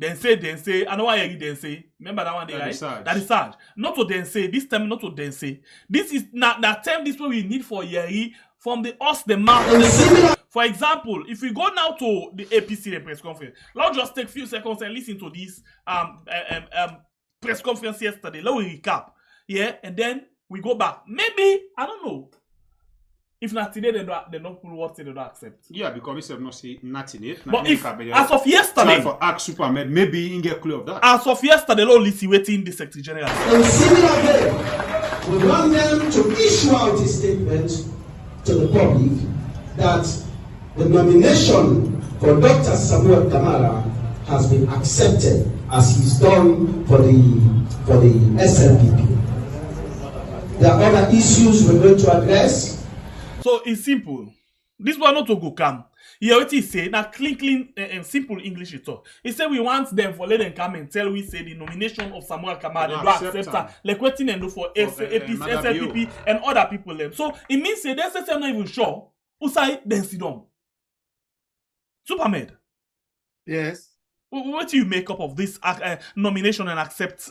Then say, I know why you then say. Remember that one day, right? That is Sarge. Not to then say, this time not to then say. This is not that term, this what we need for Yeri from the us, the mouth. For example, if we go now to the APC the press conference, let's just take a few seconds and listen to this press conference yesterday. Let me recap. Yeah, and then we go back. Maybe, I don't know. If not today, they don't pull what they don't accept. Yeah, because we have not seen nothing yet. But if, as of yesterday, for ask Superman, maybe you get clue of that. As of yesterday, only see waiting the Secretary General. In similar way, we want them to issue out a statement to the public that the nomination for Dr. SAMURA KAMARA has been accepted as he's done for the SLPP. There are other issues we're going to address. So it's simple. This one not to go come. He already say now clean and simple English it all. He said we want them for let them come and tell we say the nomination of SAMURA KAMARA they don't accept her. Like waiting and do for APC, SLPP and other people them. So it means say they say not even sure. Who say then sit down. Supermed. Yes. What do you make up of this nomination and accept,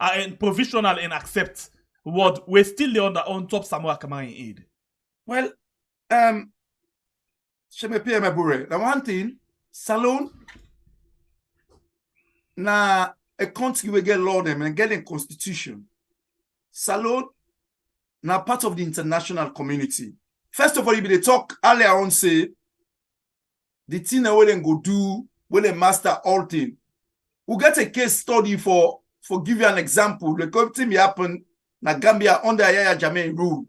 and provisional and accept word? We're still there on top SAMURA KAMARA in aid. Well, Shemepie Mabure, the one thing, Salon, na a country we get law them and get a constitution. Salon, na part of the international community. First of all, if they talk earlier on, say, the thing that we go do, we they master all things. We get a case study for give you an example. The thing happen na Gambia under Yaya Jammeh rule.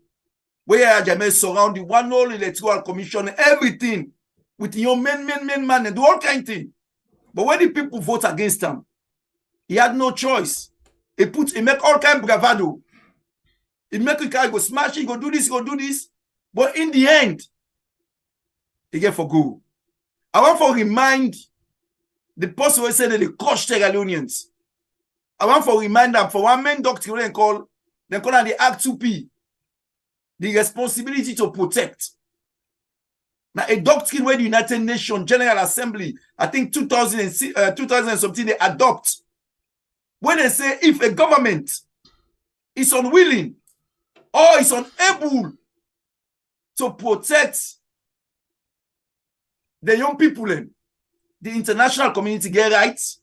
Where Yaya Jammeh surround the one whole electoral commission, everything with your men and do all kind of thing. But when the people vote against him, he had no choice. He make all kind of bravado. He make a guy go smash, he go do this. But in the end, he get for good. I want to remind the person who said that they crush Sierra Leoneans. I want to remind them for one main doctrine they call the Act 2P. The responsibility to protect. Now, a doctrine where the United Nations General Assembly, I think 2017, they adopt. When they say if a government is unwilling or is unable to protect the young people, the international community get rights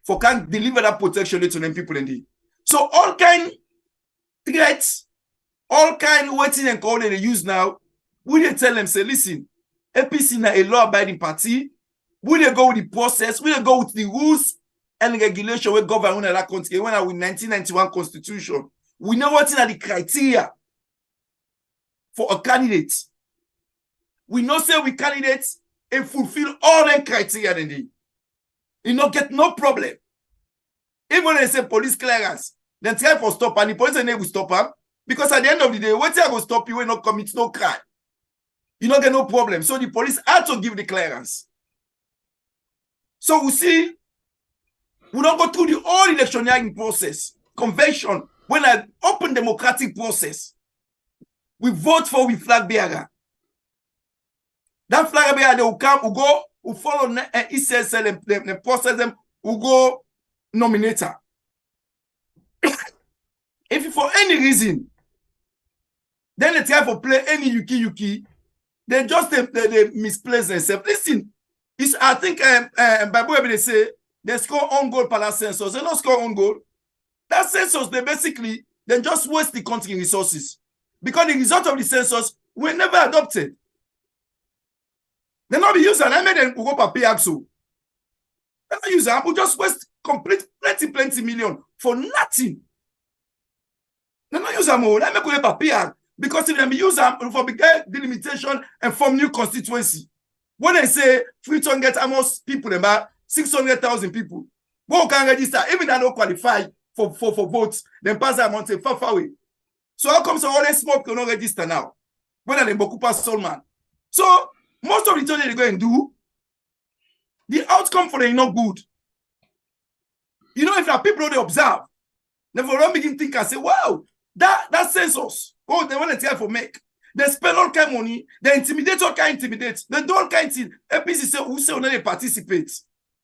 for can deliver that protection to them people indeed. So all kind threats, all kind of waiting and calling they use now, we they tell them, say, listen, APC na a law-abiding party, we they go with the process, we they go with the rules and regulation we govern that country. When our 1991 constitution, we know what are the criteria for a candidate. We know say we candidates and fulfill all the criteria indeed. You not get no problem. Even when they say police clearance, then try for stop and the police will stop them. Because at the end of the day, what I will stop you will not commit no crime. You don't get no problem. So the police had to give the clearance. So we see, we don't go through the whole electioneering process, convention, when an open democratic process. We vote for we flag bearer. That flag bearer, they will come, will go, will follow ECSL and the process them, will go nominator. If for any reason, then they try to play any yuki, they just they misplace themselves. Listen, it's, I think Bible they say they score on goal per that census. They don't score on goal. That census, they just waste the country resources. Because the result of the census were never adopted. They not be using I made them go for PXO. They not use them, we just waste plenty million for nothing. They not use them all. They make go for PR. Because if they use them for big delimitation and form new constituency. When they say 300 almost people, about 600,000 people, who can register, even they don't qualify for votes, then pass that amount far away. So how come all these small people don't register now? When they beaucoup pas Solman. So most of the things they go and do, the outcome for them is not good. You know, if the people they observe, they will begin to think and say, wow, that census. Oh, they want to try for make. They spend all kind of money. They intimidate all kind intimidate. They do all kind of things. APC say who say when they participate.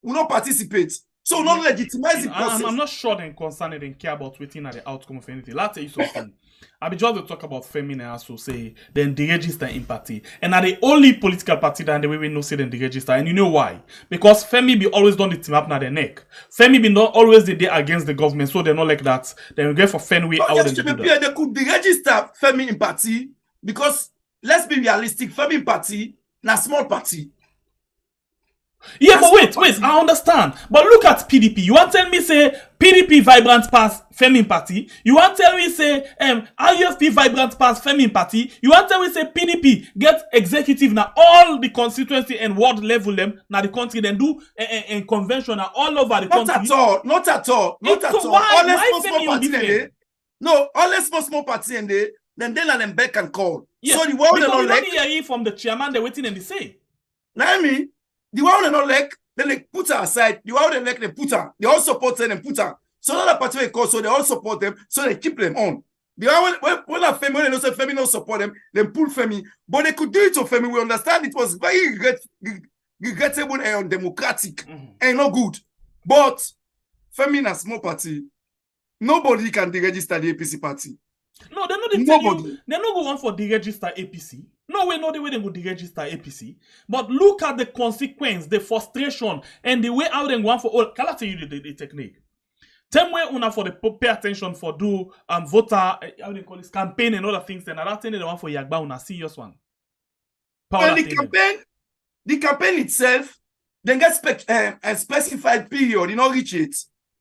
will not participate. So we not legitimize the process. I'm not sure they concerned and care about waiting at the outcome of anything. Let's tell you something. I be just to talk about Femi and also say then the register in party. And are the only political party that the way we know say then the register. And you know why? Because Femi be always done the team up na the neck. Femi be not always the day against the government, so they're not like that. Then we go for Fenway out and do that. They could deregister Femi in party because let's be realistic, Femi in party na small party. Yeah, but wait, I understand. But look at PDP. You want to tell me say PDP vibrant pass Femi party? You want to tell me say IFP vibrant pass Femi party? You want to tell me say PDP get executive now all the constituency and ward level them now the country then do a convention all over the country? Not at all. Why Femi party then no, all small party and then let them back and call. Yes, so the one they don't like hear from the chairman, they're waiting and they say. Now I mean, the one they don't like, then they put her aside. The one they like, they put her. They all support them and put her. So another party they call, so they all support them, so they keep them on. The one when Femi, when they don't say Femi don't support them, they pull Femi. But they could do it to Femi. We understand it was very regrettable and undemocratic and not good. But Femi in a small party, nobody can deregister the APC party. No, they're not they're not going for deregister APC. No way, no the way they go deregister APC. But look at the consequence, the frustration, and the way how they go for all. Can I tell you the technique? Same way una for the pay attention for do voter how they call this campaign and other things, and another thing they want for Jagaban una serious one. Well, the campaign itself, then get a specified period, you know, reach it.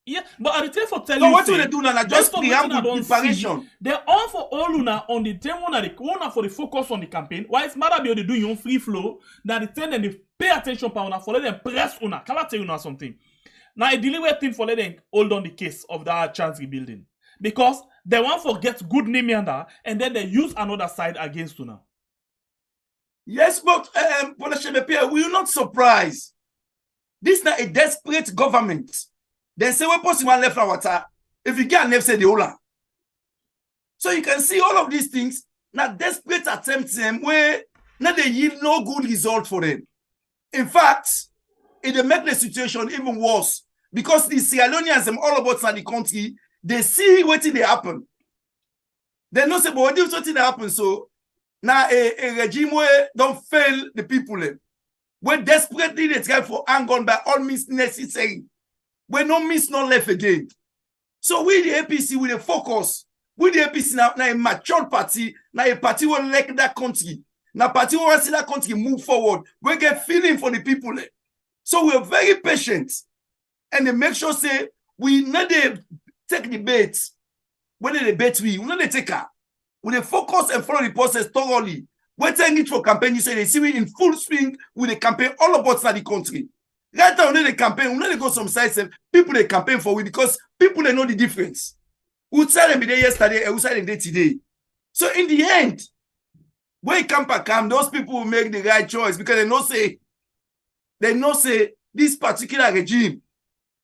Yeah, but I tell for telling so what do they do now? Just preamble preparation. They're all for all una on the time one for the focus on the campaign. Why it's matter be they do your free flow that the ten and they pay attention for una for let them press una. Can I tell you now something? Now I deliberate thing for let them hold on the case of that chance rebuilding because they want to get good name under and then they use another side against una. Yes, but we are not surprised. This is not a desperate government. Then say what possible left our water. If you get left, say the whole. So you can see all of these things. Now desperate attempts them where now they yield no good result for them. In fact, it make the situation even worse because the Sierra Leoneans and all about the country they see what they happen. They know say but what if something happen so now a regime where don't fail the people where desperately they try for hang on by all means necessary. We no miss no left again. So we the APC with a focus. We the APC now a mature party, now a party will like that country. Now party will see that country move forward. We get feeling for the people. So we're very patient. And they make sure say we not they take the bait. When they debate we not they take her. We they focus and follow the process thoroughly. We're taking it for campaign. You say they see we in full swing with the campaign all about the country. Right now, when they campaign, when they go some sites, people they campaign for we because people they know the difference. We tell them there yesterday and we tell them there today. So in the end, when it come, those people will make the right choice because they know say this particular regime,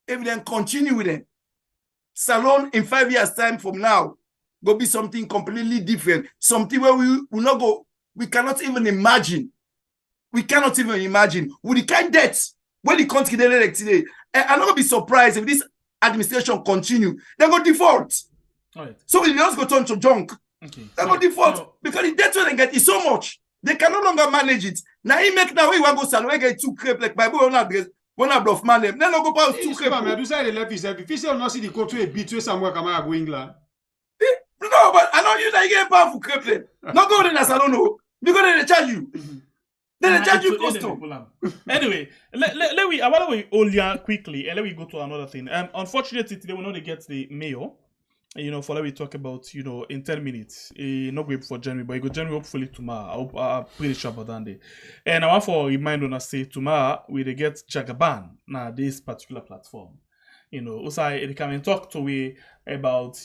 if they continue with them, Salon in 5 years time from now, go be something completely different. Something where we will not go, we cannot even imagine. We cannot even imagine with the kind of debts. When the country they elect today, I'm not gonna be surprised if this administration continue. They go default. Right. So we just go turn to junk. Okay. They go default because the debt they get is so much they can no longer manage it. Now he make now we want to go salary get 2 crepe like Bible when I bluff man them. Then no go pass 2 crepe. Mais ça il left himself. If you not see the country habitué SAMURA KAMARA go England. No, but I know you like get powerful crepe. Not go in a salon no because they charge you. Then they charge you custom. Anyway, let we Olia quickly and let we go to another thing. Unfortunately today we know they get the mayor. For let we talk about, in 10 minutes. Not going for January, but it go January hopefully tomorrow. I'm pretty sure about that day. And I want to remind you say tomorrow we they get Jagaban now this particular platform. Also they come and talk to we about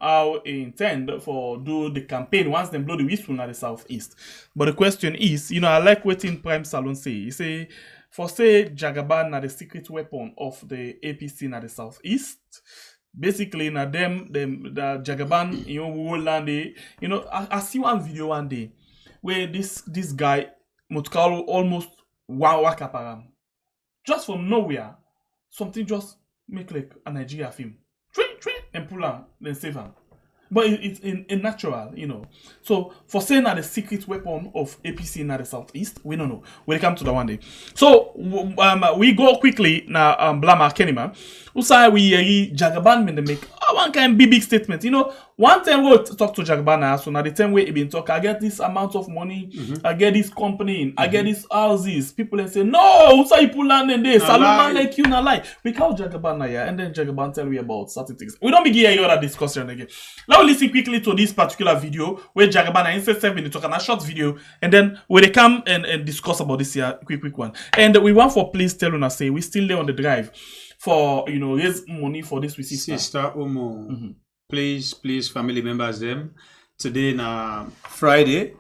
how they intend for do the campaign once they blow the whistle at the southeast. But the question is, I like what in Prime Salon say. He say for say Jagaban na the secret weapon of the APC na the southeast. Basically, na them the Jagaban, I see one video one day where this guy Mutkalo almost wakaparam just from nowhere. something just make like a Nigeria film. And pull am, then save am. But it's in natural, you know. So for saying that the secret weapon of APC in the southeast, we don't know. We'll come to that one day. So we go quickly now. Gblama Kenema. Usai we Jagaban when they make one kind big statement. You know, one time we talk to Jagaban so now the time we been talk, I get this amount of money, I get this company, I get these houses. People and say no, Usai pull land and this Salman like you na lie. We call Jagaban here, and then Jagaban tell we about certain things. We don't begin here other discussion again. Now listen quickly to this particular video where Jagaban and insert 7 minutes talk on a short video, and then we they come and discuss about this here quick one. And we want for please tell us say we still there on the drive for you know raise money for this with Sister Umu. Please family members them today na Friday,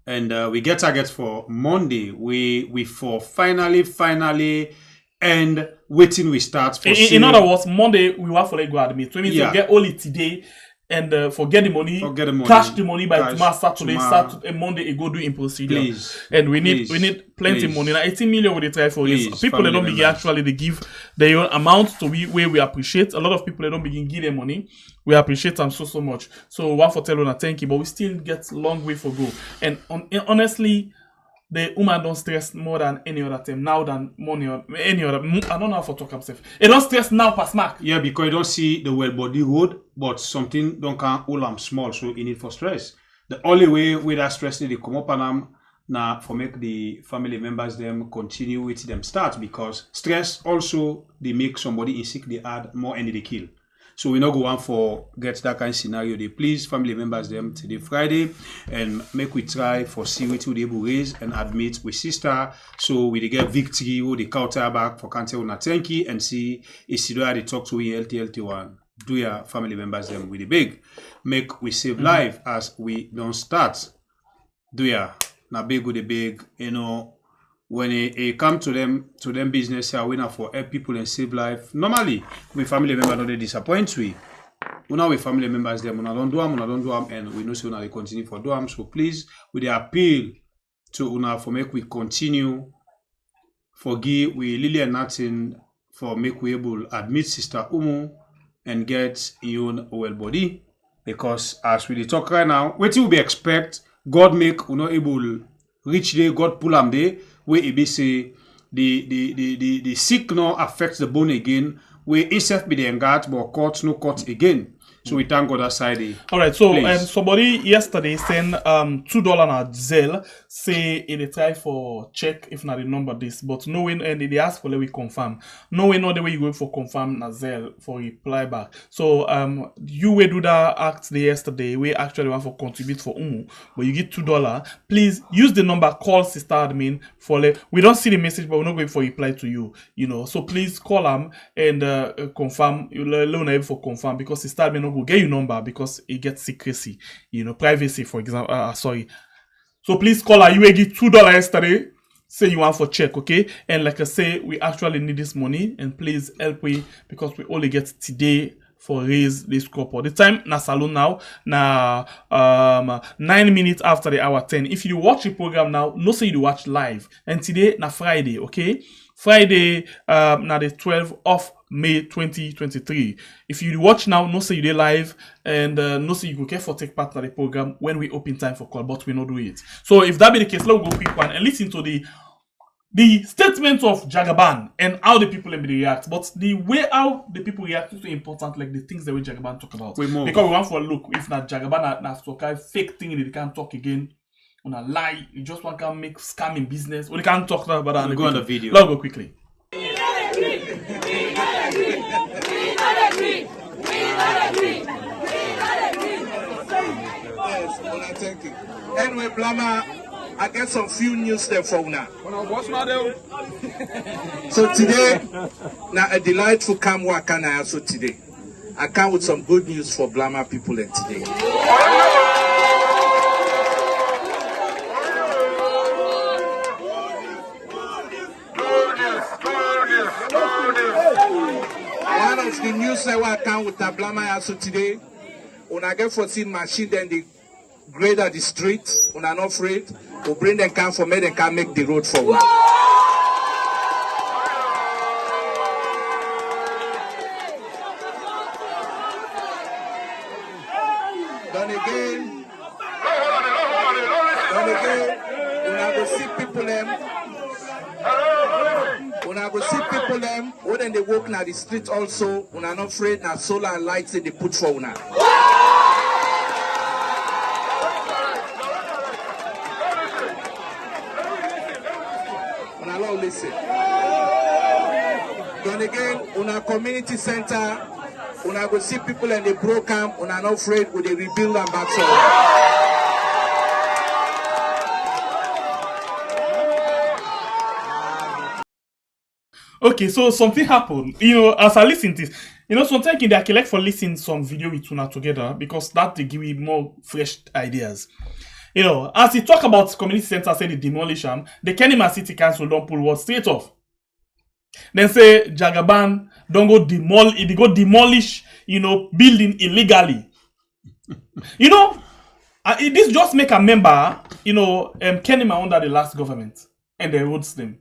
and we get target for Monday. We for finally and waiting we start for in other words, Monday we want for like go admit. So it means you get only today and forget the money, cash the money by tomorrow Saturday, Monday it go do in procedure. And we need plenty money. Now 18 million we try for this. People they don't begin actually they give their own amount to we where we appreciate. A lot of people they don't begin give them money. We appreciate them so much. So one for telling a thank you, but we still get long way for go. And honestly, the woman don't stress more than any other time now than money or any other. I don't know how to talk myself. It don't stress now past mark. Yeah, because you don't see the well body road, but something don't can hold them small, so you need for stress. The only way with that stress they come up and them now for make the family members them continue with them start, because stress also they make somebody in sick, they add more and they kill. So we not go on for get that kind of scenario. They please family members them today Friday and make we try for see what we able raise and admit with sister. So we get victory or the counter back for cancer on a tanky and see if you they talk to LT1. Do your family members them with the big. Make we save life as we don't start. Do ya na big with the big, you know. When it come to them business here, we now for help people and save life. Normally, we family members don't disappoint we. Now we family members them, we don't do them, and we know so now they continue for do them. So please, we the appeal to una for make we continue. Forgive we really and nothing for make we able admit Sister Umu and get your own well body, because as we talk right now, what you be expect God make we not able reach there, God pull them there. Where it be say the sick now affects the bone again, where itself be the engaged but cut no cut again. So we thank God that side. All right, so somebody yesterday sent $2 na Zelle, say they try for check if not the number this, but knowing and they ask for let we confirm. Knowing not the way you go for confirm na Zelle for reply back. So you will do that act the yesterday. We actually want for contribute for Umu, but you get $2. Please use the number, call sister admin for we don't see the message, but we're not going for reply to you. You know, so please call them and confirm. You learn able for confirm, because sister admin will get your number because it gets secrecy, you know, privacy, for example. Sorry. So please call her. You will get $2 yesterday. Say you want for check, okay? And like I say, we actually need this money, and please help we, because we only get today for raise this couple. The time na salon now na 9 minutes after the hour 10. If you watch the program now, no say you watch live. And today na Friday, okay? Friday na the 12th of May 2023. If you watch now, no say you dey live, and no say you go care for take part in the program when we open time for call, but we not do it. So if that be the case, let's go quick one and listen to the statement of Jagaban and how the people react. But the way how the people react is so important, like the things that we Jagaban talk about. Because we want for a look, if not Jagaban na some kind fake thing they can't talk again. On a lie, you just want to make scamming business. We can't talk about that. We'll go on the video. Let's go quickly. Thank you. Anyway, Gblama, I get some few news there for now. So today, now a delightful come work and I also today. I come with some good news for Gblama people today. One of the news that I come with Gblama also today. When I get 14 machine, then the grader the street. When I'm not afraid, we'll bring them can for me, they can make the road forward. Una go see people them. When they walk na the street also, una not afraid na solar and lights they put for una. Una long listen. Then again, una community center, una go see people and they broke camp, una not afraid when they rebuild them back so. Okay, so something happened. As I listen to this, sometimes they collect for listening some video with Tuna together because that they give me more fresh ideas. As he talk about community center, say the demolition, the Kenema City Council don't pull what straight off. Then say Jagaban don't go demolish, building illegally. This just make a member, Kenema under the last government and the roads them.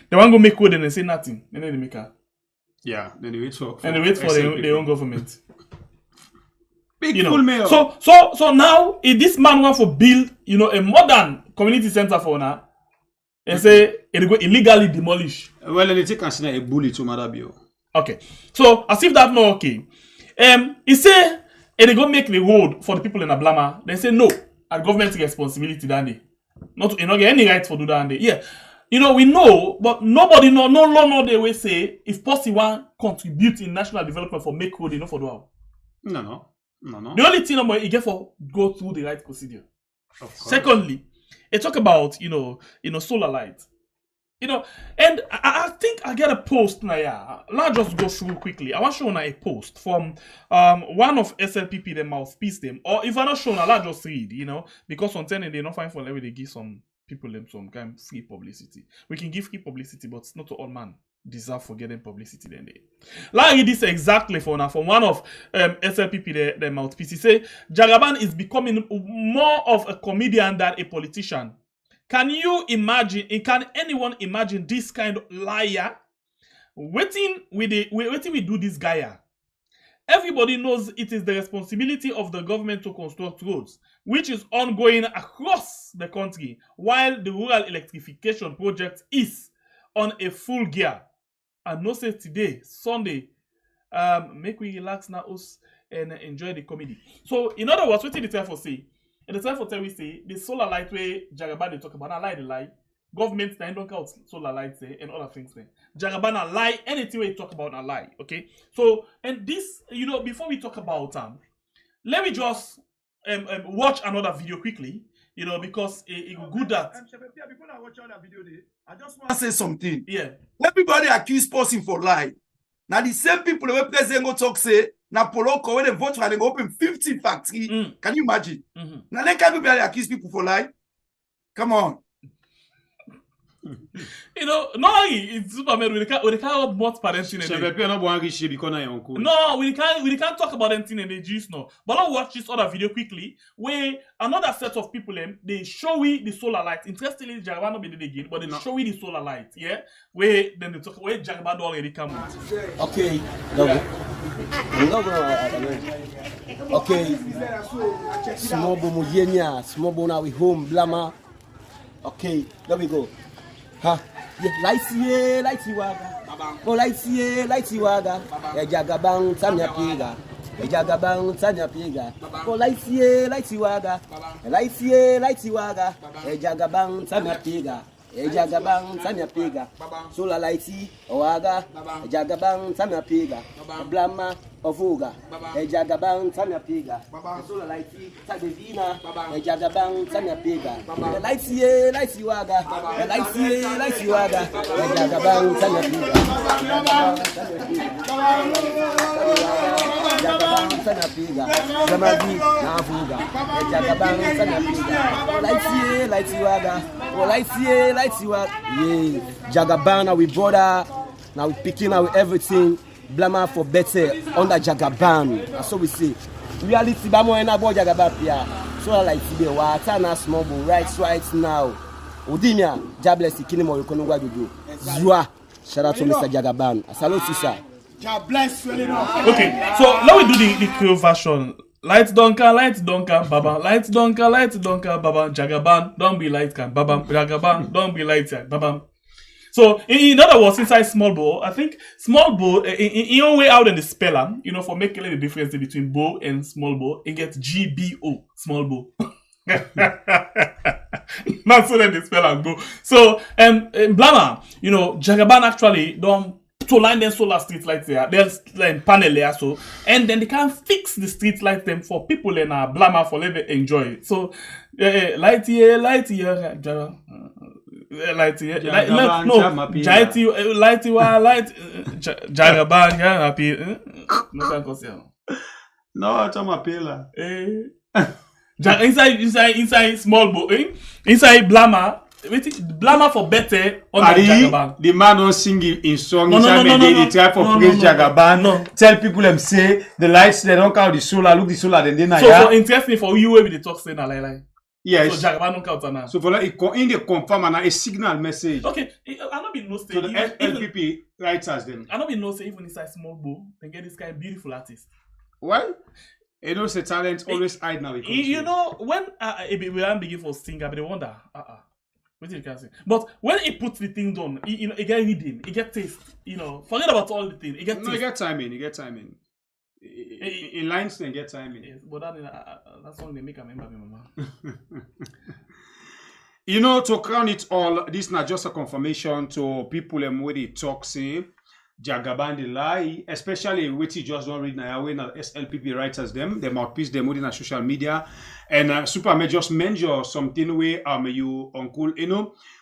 They want to go make code and they say nothing. And then they make a... Yeah, then they wait for their own government. Big full mayor. So now, if this man want to build, a modern community center for now, and say it go illegally demolish. Well, they take consider a bully to Madabio. Okay. So, as if that's not okay. He say it go make the road for the people in Gblama. They say no, a government responsibility that day. Not get any right for do that day. Yeah. We know, but nobody know, no law no they will say if possible one contribute in national development for make road, for do how. No. The only thing you get for go through the right procedure. Secondly, it talk about solar light. And I think I get a post now. Yeah, let's just go through quickly. I want to show you a post from one of SLPP them mouthpiece them, or if I not show, let's just read. Because sometimes they not find for every they give some people them some kind of free publicity. We can give free publicity, but it's not to all man deserve for getting publicity then they. Like read this exactly from one of SLPP the mouthpiece. He say Jagaban is becoming more of a comedian than a politician. Can you imagine? Can anyone imagine this kind of liar? Waiting we do this guy. Everybody knows it is the responsibility of the government to construct roads, which is ongoing across the country, while the rural electrification project is on a full gear. And no say today, Sunday, make we relax now us and enjoy the comedy. So, in other words, what did the time for say? In the time for tell we say the solar light way Jagaban they talk about, I lie the lie. Government don't count solar lights and other things there. Jagaban a lie, anything we talk about a lie. Okay. So and this, before we talk about let me just watch another video quickly. Because it's good that before I watch another video, I just want to say something. Yeah. Everybody accuse person for lie. Now the same people the president go talk say na Poloko when they vote for they go open 50 factory. Can you imagine? Now then can people accuse people for lie? Come on. No, it's Superman. We can't have more parenting. No, we can't talk about anything in the juice now. But I'll watch this other video quickly where another set of people they show we the solar light. Interestingly, Jagaban not be did again, but they show we the solar light. Yeah, where then they talk where Jagaban already come out. Okay, okay. Small boom, small boom now we home, Gblama. Okay, there we go. Ha, lighty waga. Oh, lighty waga. Jagaban Tanya Piga. Jagaban Tanya Piga. Oh, lighty waga. Lighty waga. Jagaban Tanya Piga. Jagaban Tanya Piga. Solar lighty waga. Jagaban Tanya Piga. Gblama Ovuga. Jagaban Tanya Piga. Solar lighty Tadevina. Jagaban Tanya Piga. Lighty waga. Lighty waga. Jagaban Tanya Piga. Jagaban Tanya Piga. Zamadi Navuga. Jagaban Tanya Piga. Lighty waga. Oh, lighty waga. Yeah. Jagaban we border. Now we picking out everything. Gblama for better under Jagaban. That's what we say. Reality, Bamo and about Jagaban. So like today, water na small boy right now. Udimia, jobless, Kenema, you can go. Zua, shout out to Mr. Jagaban. Salute, sir. Okay, so now we do the Creole version. Light Duncan, Baba. Light Duncan, Baba. Jagaban, don't be light can, Baba. Jagaban, don't be light can, Baba. So, in other words, inside small bow, I think small bow, in your way out in the speller, for making the difference between bow and small bow, it gets GBO, small bow. Not so that the speller go. So, Gblama, Jagaban actually don't to line them solar street lights there. There's like panel there, so and then they can fix the street lights them for people in Gblama for let them enjoy it. So, light here, light. Jagaban, happy. No, it's my pillar. Inside small boat, inside Gblama. Gblama for better on Jagaban. The man don't sing in song. They try for praise Jagaban. No. Tell people them say the lights they don't count the solar. Look the solar then they So for interesting for you with the talk saying a lie. Yes. So Jagaban don't count now. So for that, in the confirm and a signal message. Okay, I don't be no say. So the SLPP writers them. I don't be no say even inside small bow they get this kind of beautiful artist. Well, say talent always hide now. When we are begin for singer, but they wonder. What you can say? But when he puts the thing down, it get rhythm, it get taste. Forget about all the things. It get taste. No, you get timing. In lines, then get timing. Yes, but that's all they make a member, mama. To crown it all, this is not just a confirmation to people where they talk say Jagaban the lie, especially which you just don't read now when SLPP writers them mouthpiece them within social media, and Superman just mention something where you uncle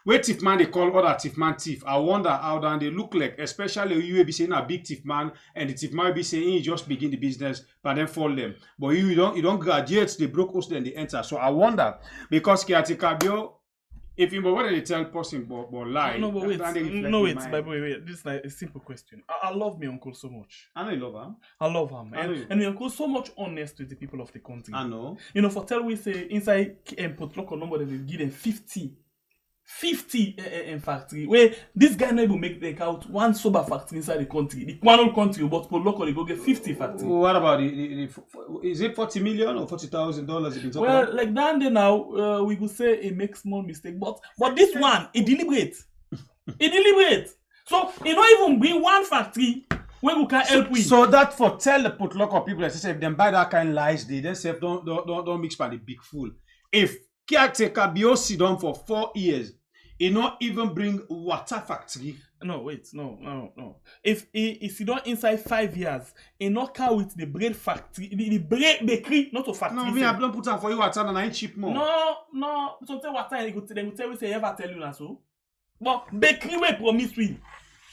where thief man they call other thief man thief. I wonder how then they look like, especially you will be saying a big thief man and the thief man will be saying he just begin the business but then fall them. But you don't graduate, they broke us then they enter. So I wonder because Kiatika if you what they tell person but lie. No, but wait. Wait. This is like a simple question. I love my uncle so much. I know you love him. I love him. And my uncle so much honest with the people of the country. I know. For tell we say inside put local number they will give them 50 in factory where this guy not even make them count one sober factory inside the country. The one whole country, but for local they go get 50 factory. What about is it $40 million or $40,000? Well, like that day now, we could say it makes small mistake, but this one it deliberate. It deliberate. So it not even bring one factory where we can help with. So that for tell the put local people that say if them buy that kind of lies, they themselves don't mix by the big fool. If caretaker be sit down for 4 years. He not even bring water factory. No, wait, no. If he don't inside 5 years, he not car with the bread factory, the bread bakery, not a factory. No, me I don't put on for you water and I ain't cheap more. No. So tell water, they go tell we say ever tell you now so. But bakery we promise we.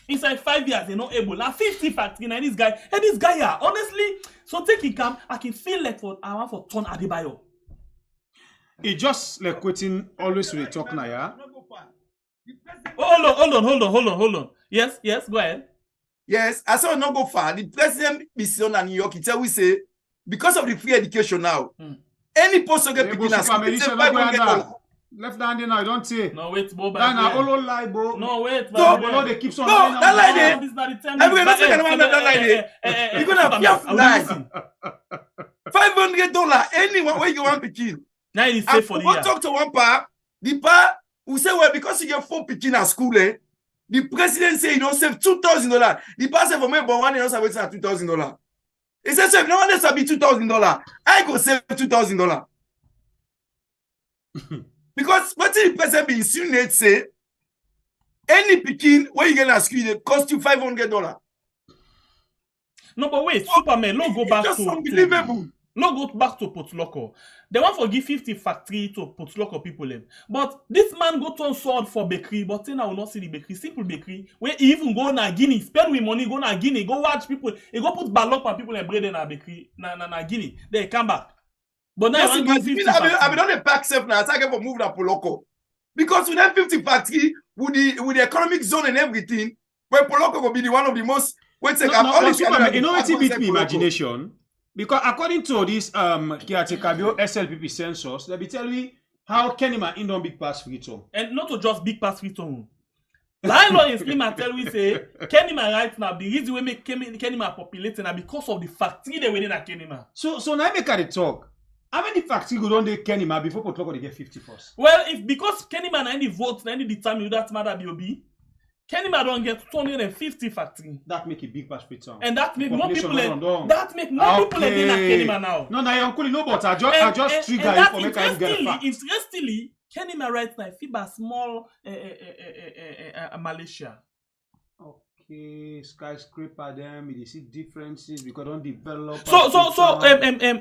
Inside 5 years, they not able. Now 50 factory, now this guy here, honestly. So take it come, I can feel like I want for turn Adebayo. It just like quitting always when they talk now, yeah. Hold on. Yes, go ahead. Yes, I saw not go far. The president is on New York. He tell we say because of the free education now, any post get picking us. Left hand now, don't say. No, wait, Bob. All lie, Bo. No, wait, no, they keep on. No, that lie there. Everyone say that lie there. You're gonna have lie. $500. Anyone where you want picking. Now it is safe for the year. Talk to one part. The part who say well because you get 4 picking at school, the president say you don't save $2,000. The part say for me, but one day don't save $2,000. He says so if no one else be $2,000, I go save $2,000. Because what the president be insinuate say any picking where you get at school they cost you $500. No, but wait, Superman, no go back just to unbelievable. No go back to Potloko. They want to give 50 factory to Potloko people. But this man go turn sword for bakery, but then I will not see the bakery. Simple bakery. Where he even go na Guinea, spend with money, go na Guinea, go watch people. He go put ballot and people and bread in a bakery, na Guinea. Then he come back. But now yes, I mean, on the back self now, I can move that Poloko. Because with them 50 factory, with the economic zone and everything, where Poloko will be the one of the most you know what it beat me imagination? Because according to this SLPP census, they be telling me how Kenema in don't big pass free zone. And not to just big pass free zone. Landlord in Slima tell we say Kenema right now, the reason we make Kenema populating now because of the factory they within at Kenema. So now make a talk. How many factory go down there Kenema before Potoko they get 50 first? Well, if because Kenema na any votes, na any determine that matter BOB, Kenema don't get 250 factory. That make a big perspective. And that make more people people in Kenema now. No, your uncle no, but I just trigger you for make I get facts. Interestingly, Kenema right now FIBA small Malaysia. Okay, skyscraper them, you see differences because don't develop.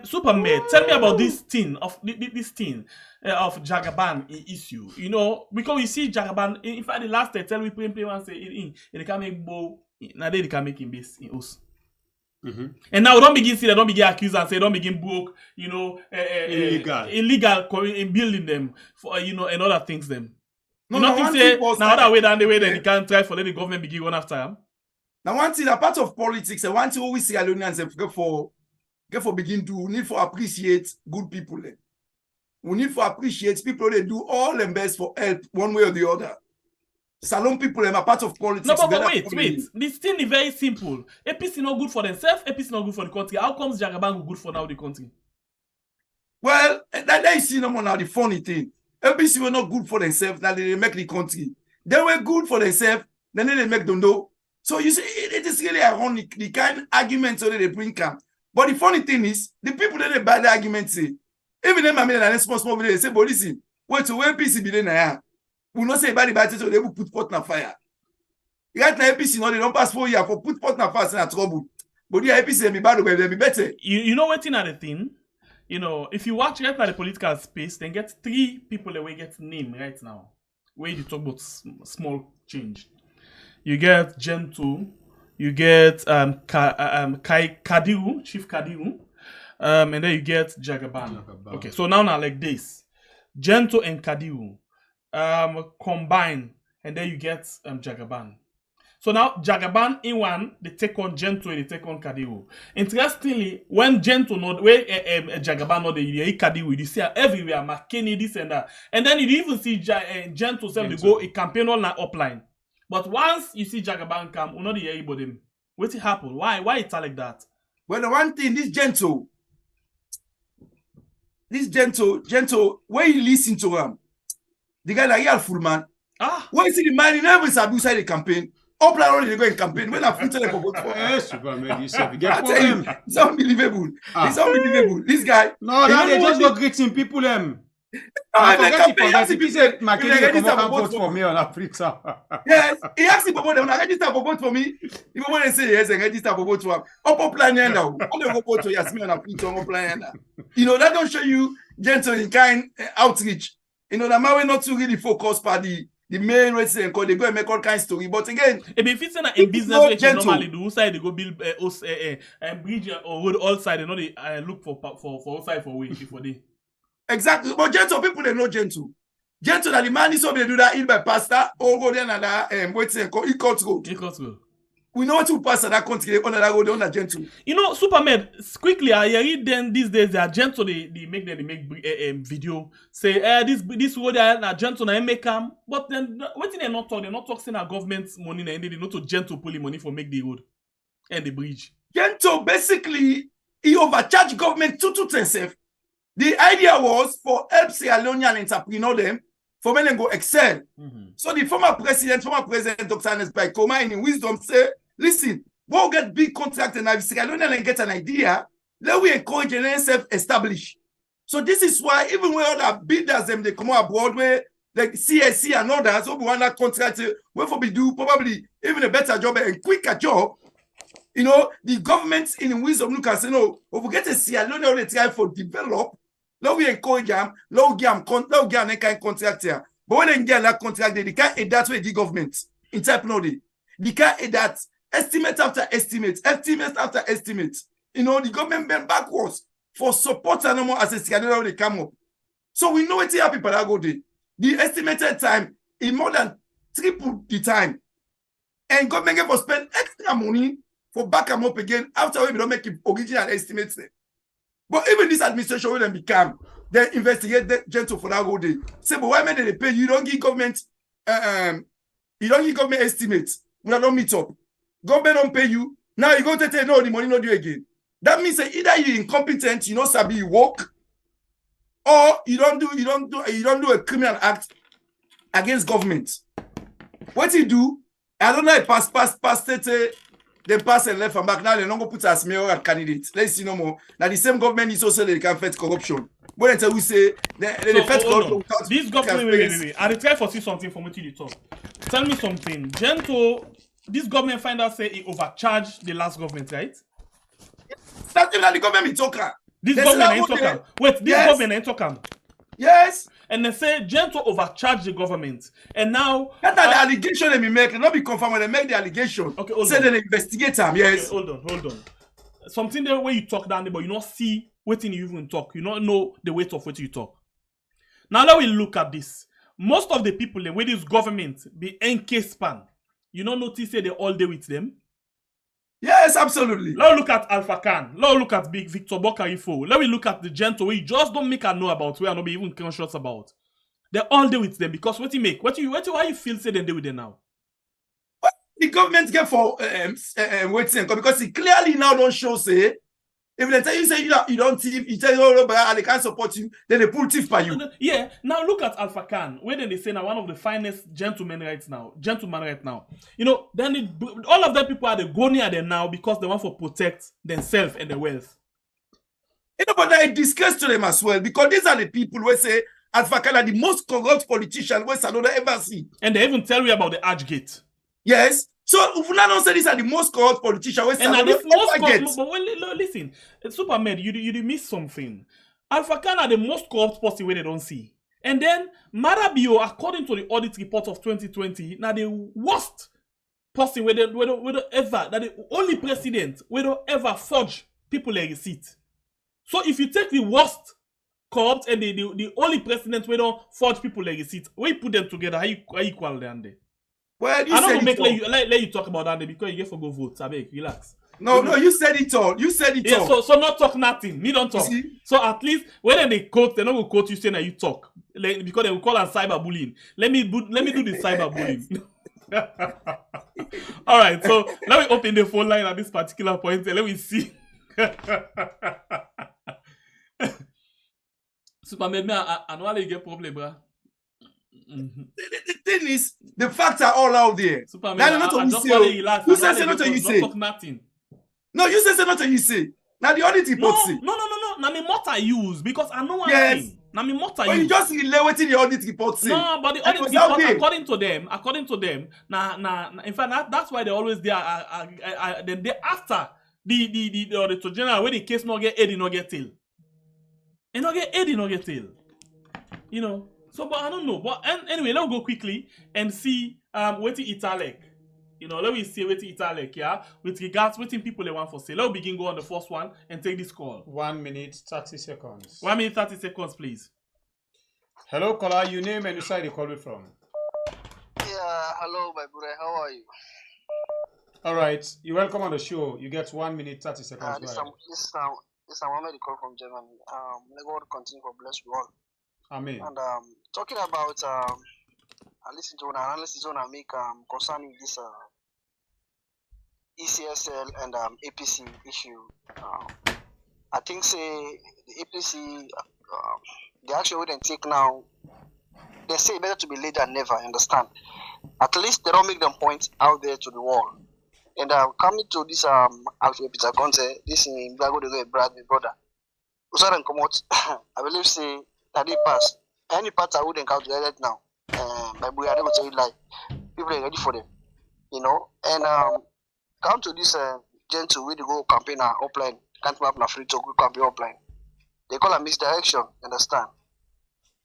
Superman, tell me about this thing of of Jagaban issue. You know, because we see Jagaban. In fact, the last tell we play one say they can make bow. Now they can make him base in us. And now don't begin accuse and say don't begin broke. You know, illegal in building them for and other things them. No, nothing say now that way down the way then you can't try for let the government begin going after them. Now one thing, a part of politics, and one thing always see Alonians get for begin to need for appreciate good people. We need for appreciate people they do all them best for help one way or the other. Salon people are part of politics. No, but wait. This thing is very simple. APC not good for themselves, APC not good for the country. How comes Jagaban good for now the country? Well, that is see no more now the funny thing. APC were not good for themselves, now they make the country. They were good for themselves, then they make them know. So you see, it is really ironic, the kind of arguments that they bring camp. But the funny thing is, the people that they buy the arguments say, even them I mean an small they say, but listen, wait to where APC be there will not say about the battle, so they will put pot in fire. Right now, APC no, they don't pass 4 years for put pot in fire in trouble. But the APC they be bad, they be better. You know what's another thing? You know, if you watch right now the political space, then get 3 people that will get named right now. Where you talk about small change. You get Gento, you get Kadiru, Chief Kadiru, and then you get Jagaban. Okay, so now like this. Gento and Kadiru combine, and then you get Jagaban. So now Jagaban in one, they take on Gento and they take on Kadiru. Interestingly, when Gento not where Jagaban not the Kadiru, you see everywhere, McKinney, this and that. And then you even see Gento self to go a campaign on upline. But once you see Jagaban come, you know the hear about him. What happened? Why it's like that? Well, the one thing, this Gento, when you listen to him, the guy like a full man. When you see the man, he never is abusing the campaign. Upline already go in campaign. When I put them for vote for it's unbelievable. It's unbelievable. This guy. No, they just go greeting people them. He said, McKinney come up vote for me on Africa. Yes, he asked people them, register for vote for me. Even when they say yes, and register for vote for him. Upline now. All they go vote for Yasmin on Africa upline now. You know, that don't show you gentle in kind outreach. You know, that man will not to really focus for the main reason because they go and make all kinds of story. But again, if it's in business which normally do side they go build bridge or road all side, they know they look for outside for way before they. Exactly, but gentle people they know gentle. Gentle that the man is so they do that in by pastor or go there and Ecolt Road. We know what to pass at that country on that road on that gentle. You know, Superman, quickly I read them these days they are gentle, they make video say this road are gentle and make them, but then what thing they're not talking about government's money and they not to gentle pulling money for make the road and the bridge. Gentle basically he overcharged government to themselves. The idea was for help Sierra Leonean entrepreneur them for when they go excel. So the former president Dr. Anes Baikoma in wisdom say, listen, we'll get big contract and if Sierra Leonean get an idea, let we encourage and self-establish. So this is why even when other builders them they come abroad where like CSC and others who want that contract where for we do probably even a better job and quicker job. You know, the government in wisdom look and say, no, if we get a Sierra Leone they try for develop. Now we encourage them, now we give them any kind of contract here. But when they get that contract, they can't aid that way the government in type no day. They can't aid that estimate after estimate after estimate. You know, the government bend backwards for support and no more as a schedule they come up. So we know it's here people that go there. The estimated time is more than triple the time. And government get for spend extra money for back them up again after we don't make original estimates there. But even this administration will then become, they investigate the gentle for that whole day. Say, but why may they pay? You don't give government You don't give government estimates. We don't meet up. Government don't pay you. Now you go to tell no, the money not due again. That means that either you're incompetent, you know, sabi you work, or you don't do a criminal act against government. What you do? I don't know. Pass they pass and left and back. Now they don't go put as mayoral candidate. Let's see no more. Now the same government is also they can fight corruption. But until we say they fight corruption. This government, wait. I try for see something from what you talk. Tell me something. Gento, this government find out say it overcharged the last government, right? That's even the government is talking. This government ain't talking. Wait, this government ain't talking. Yes. And they say Gento overcharged the government. And now that's the allegation they make. They not be confirmed when they make the allegation. Okay, hold say on. they investigate them. Yes. Okay, hold on. Something there where you talk down there, but you not see what you even talk. You not know the weight of what you talk. Now let we look at this. Most of the people where this government be NK span, you not notice say they all day with them. Yes, absolutely. Let's look at Alpha Khan. Let's look at Big Victor Bokarifo. Let me look at the Gento where you just don't make a know about, where I not be even conscious about. They're all there with them because what you make, why you feel say they do with them now? What the government get for waiting because it clearly now don't show say if they tell you say you don't thief, you tell you oh, but they can't support you, then they pull thief by you. Yeah. Now look at Alpha Khan. Where then they say now one of the finest gentlemen right now. You know, then all of them people are the go near them now because they want to protect themselves and their wealth. You know, but I discuss to them as well because these are the people who say Alpha Khan are the most corrupt politician we Sanoda ever see. And they even tell you about the Archgate. Yes. So if we don't say these are the most corrupt politicians we Sanoda ever get. But listen, Superman, you miss something. Alpha Khan are the most corrupt person where they don't see. And then Marabio, according to the audit report of 2020, now the worst person where they ever, that the only president where they ever forge people a receipt. So if you take the worst corrupt and the only president where don't forge people a receipt, when you put them together, how you equal them there? Well, I don't make let you talk about that because you get for go vote. I beg, relax. No, you said it all. You said it all. So not talk nothing. Me don't talk. So at least when they quote, they're not gonna quote you saying that you talk. Because they will call it cyberbullying. Let me do the cyberbullying. All right, so let me open the phone line at this particular point and let me see. Superman, I know how you get problem, bro. The thing is, the facts are all out there. Superman, now, not I just say, want to relax. You say not you say. Talk nothing. No, you say not you say. Now the audit report say. No. Now me what I use because I know one thing. Now me what I use. You just relay what the audit report say. No, but the audit report, according to them, in fact, that's why they always there. The day after the auditor general when the case not get aid, not get tail. And not get aid, not get tail. You know. So, but I don't know. But anyway, let's go quickly and see what it like. You know, let me see what it like, yeah? With regards what people they want for sale. Let's begin go on the first one and take this call. 1 minute, 30 seconds. 1 minute, 30 seconds, please. Hello, caller. Your name and the side you call it from. Yeah, hello, my brother. How are you? All right. You're welcome on the show. You get 1 minute, 30 seconds. This is Mohammed call from Germany. May God continue to bless you all. Amen. And talking about I listen to an analysis on I make concerning this ECSL and APC issue. I think say the APC the action we can take now, they say better to be late than never, understand? At least they don't make them point out there to the wall. And coming to this Alpha Peter Conte, this in Blago de Brad, my brother. Usaran come out, I believe say that they pass. Any part I wouldn't count right now. But we are able to tell you like people are ready for them. You know? And come to this gentle way to go campaign offline, can't map na free talk, we campaign offline. They call a misdirection, understand?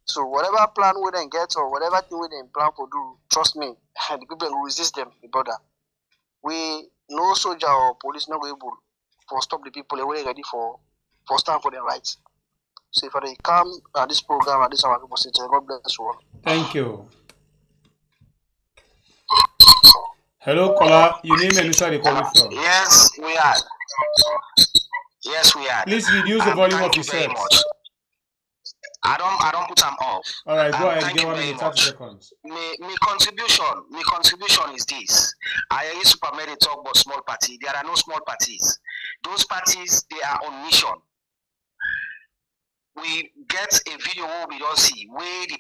So whatever plan we then get or whatever thing we then plan for do, trust me, the people will resist them, the brother. We no soldier or police not able for stop the people they ready for stand for their rights. So if they come at this program at this our people say, God bless you all. Thank you. Hello, caller. Your name and inside the calling from. Yes, we are. Yes, we are. Please reduce the volume of your set. I don't put them off. All right, go ahead. Thank Give you 1 very minute, 30 much. seconds. My contribution is this. I used to permit a talk about small party. There are no small parties. Those parties, they are on mission. We get a video where we don't see where the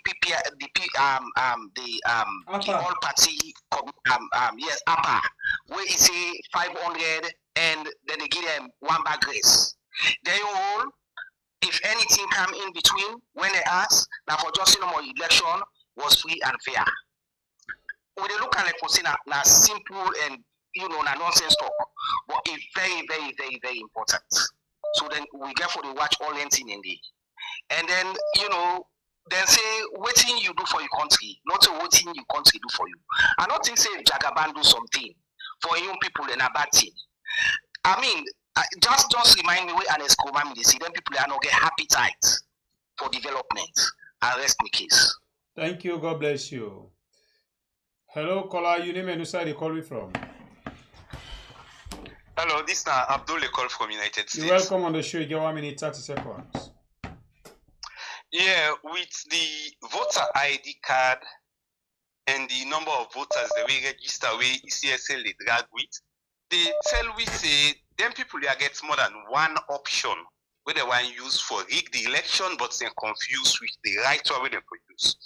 all party yes APA where it say 500 and then they give them 1 bag grace. They all, if anything come in between when they ask now for just more election was free and fair. When they look at it, na simple and na nonsense talk, but it's very, very, very, very important. So then we get for the watch all anything in the. And then, then say, what thing you do for your country, not what thing your country do for you. I don't think say Jagaban do something for young people and a bad thing. I mean, just remind me where an escrow they see them people are not get appetite for development. And rest my case. Thank you. God bless you. Hello, caller. You name and where you call me from? Hello, this is Abdul call from United States. You're welcome on the show. You get 1 minute, 30 seconds. Yeah, with the voter ID card and the number of voters that we register with ECSL they drag with, they tell we say them people they get more than one option where they want to use for rig the election, but they're confused with the right one where they use.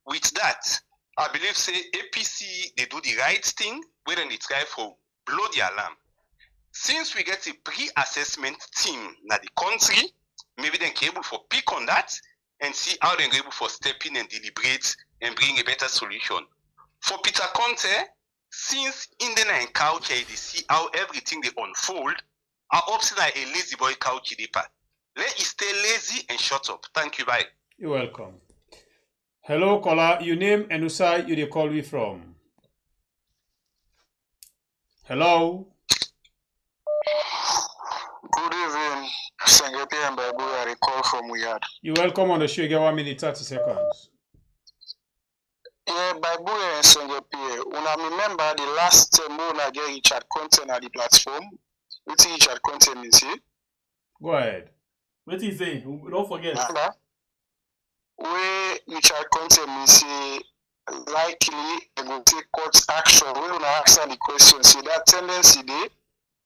With that, I believe say APC they do the right thing where they try for blow the alarm. Since we get a pre-assessment team in the country, maybe they can able for pick on that and see how they're able for step in and deliberate and bring a better solution. For Peter Conte, since in the nine couch, they see how everything they unfold, are opposite like a lazy boy couch deeper. Let it stay lazy and shut up. Thank you, bye. You're welcome. Hello, caller. Your name and who side you call me from? Hello. Good evening, Sengepi and Babu. I call from Uyad. You're welcome on the show. You get 1 minute, 30 seconds. Yeah, Babu and Sengepi. Una remember the last time I get Richard content at the platform. What is Richard content means? Go ahead. What is it? Don't forget. Remember? Where Richard content means likely they will take court action. We will answer the question. See that tendency there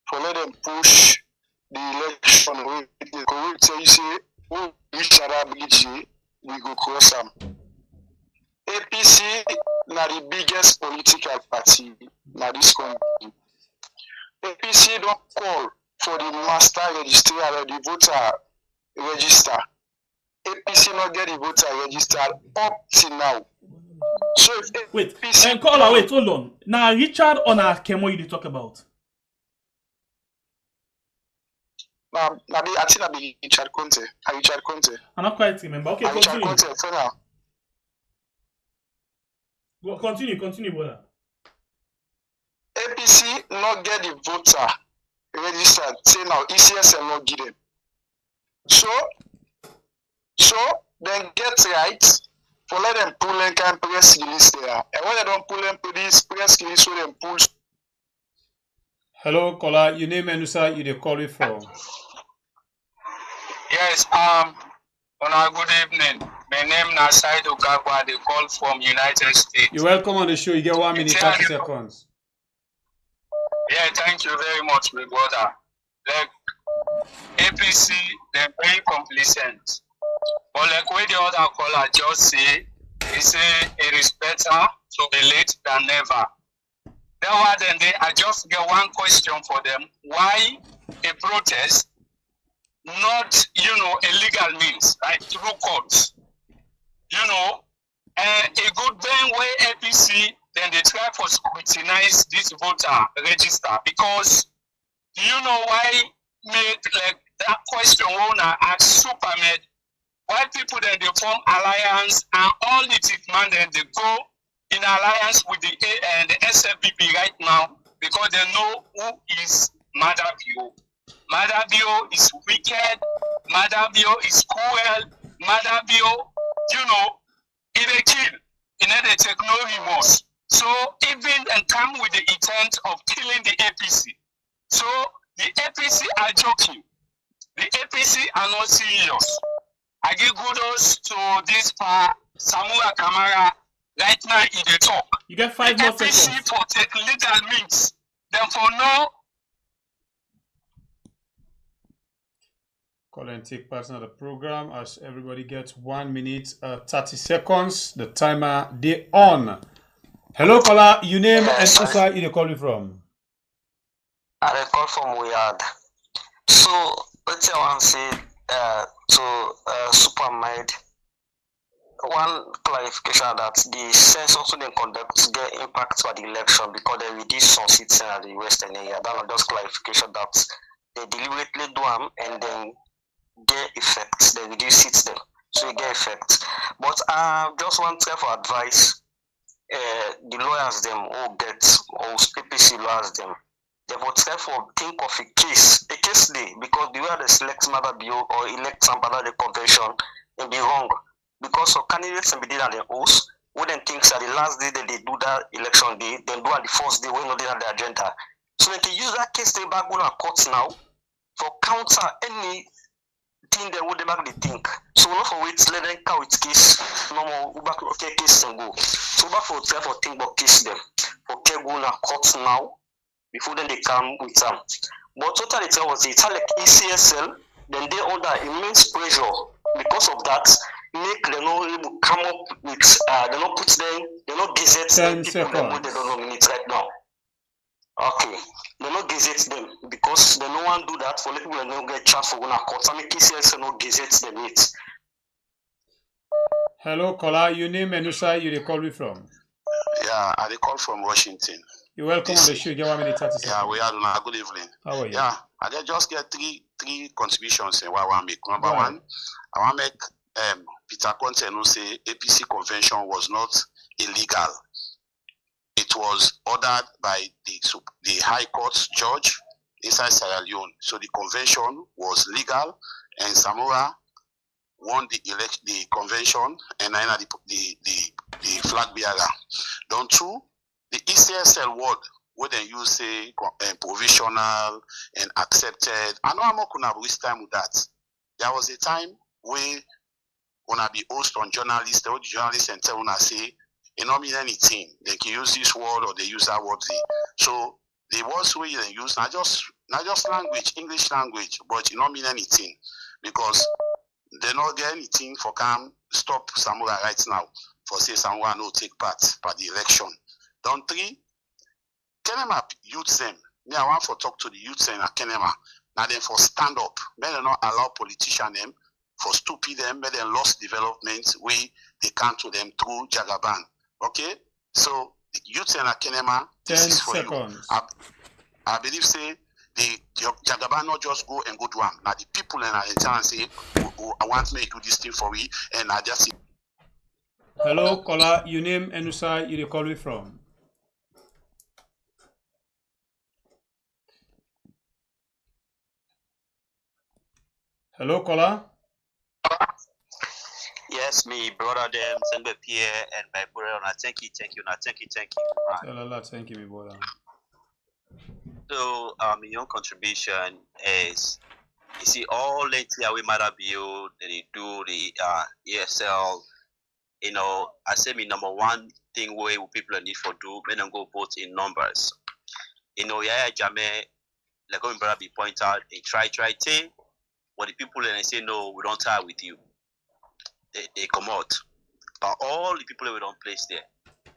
for let them push the election away. They go tell you say, oh, Richard Abidji, we go cross them. APC na the biggest political party na this country. APC don't call for the master register or the voter register. APC not get the voter register up till now. So if wait, APC caller, wait, hold on. Now Richard or now Kemo you talk about? I think I be Richard Conte. Richard Conte. I not quite remember. Okay, Richard continue. Conte for now. Go, continue, brother. APC not get the voter registered. Say now ECSL not give them. So then get right for let them pull and can press release there. And when they don't pull them to this press release, so them pull. Hello, caller. Your name and who side you call me from? Yes, good evening. My name is Jagaban. They call from United States. You're welcome on the show. You get 1 minute, 30 seconds. Yeah, thank you very much, my brother. Like APC, they're very complacent. But like what the other caller just say, he say it is better to be late than never. Then I just get one question for them. Why a protest? Not, a legal means, right? Through courts. A good thing where APC, then they try for scrutinize this voter register because do you know why made like that question when I asked Supermed why people then they form alliance and all the man then they go in alliance with the SLPP right now because they know who is Madabio. Madabio is wicked. Madabio is cruel. Madabio, they kill. They take no remorse. So even and come with the intent of killing the APC. So the APC are joking. The APC are not serious. I give kudos to this SAMURA KAMARA right now in the talk. You get 5 more APC seconds. for take legal means. Then for no. Call and take part in the program as everybody gets 1 minute 30 seconds. The timer they on. Hello, caller. Your name and also you call me from. I call from Weird. So let's say one say to Supermed. One clarification that the census they conduct get impact by the election because they reduce some seats in the western area. That just clarification that they deliberately do them and then get effects. They reduce seats them, so you get effects. But I just want to for advice the lawyers them who get or APC lawyers them. They would therefore think of a case day because the way they select another bill or elect somebody the convention may be wrong. Because of candidates and be did at the host, wouldn't think that the last day that they do that election day, then do on the first day when not on the agenda. So they can use that case they back on courts now for counter any thing they would back they think. So not for wait, let them count its case, no more back okay case and go. So back for therefore think about case them. For go on courts now before then they come with them. But totally it was it's like ECSL, then they under immense pressure because of that. Make them not come up with they not put them, they not gazette them people them they don't nominate right now. Okay, they not gazette them because they no one do that for people that don't get chance for one court. Some cases no gazette them yet. Hello, caller. Your name and also you call me from. Yeah, I call from Washington. You're welcome on the show. Give 1 minute 30 seconds. Yeah, we are doing a good evening. How are you? Yeah, I just get three contributions in what I want to make. Number one, I want to make Peter Conte who say APC convention was not illegal. It was ordered by the High Court judge inside Sierra Leone. So the convention was legal, and SAMURA won the convention, and I the flag bearer. Don't true. The ECSL word where they use say provisional and accepted. I know I'm not gonna waste time with that. There was a time where gonna be host on journalists, the journalists and tell una say, you don't mean anything. They can use this word or they use that word. So the words we they use not just language, English language, but it don't mean anything because they not get anything for come stop SAMURA right now for say SAMURA no take part for the election. Don't three, Kenema youth them. Me I want for talk to the youth in Kenema. Now then for stand up. May they not allow politician them for stupid them, may they lost development we they come to them through Jagaban. Okay? So the youth in Kenema, this is for seconds. You. I believe say the Jagaban not just go and go to them. Now the people in the town say I want me to do this thing for me and I just see. Hello, caller, your name and where you call me from. Hello, caller. Yes, me brother them SLPP and my brother. Thank you. Thank you. Thank you, my brother. So, your contribution is, you see, all lately we might have built, they do the ESL. You know, I say me number one thing where people need for do, when them go vote in numbers. You know, yeah, Jame, like when brother be point out, they try thing. But the people and they say no, we don't tie with you. They come out. But all the people we don't place there.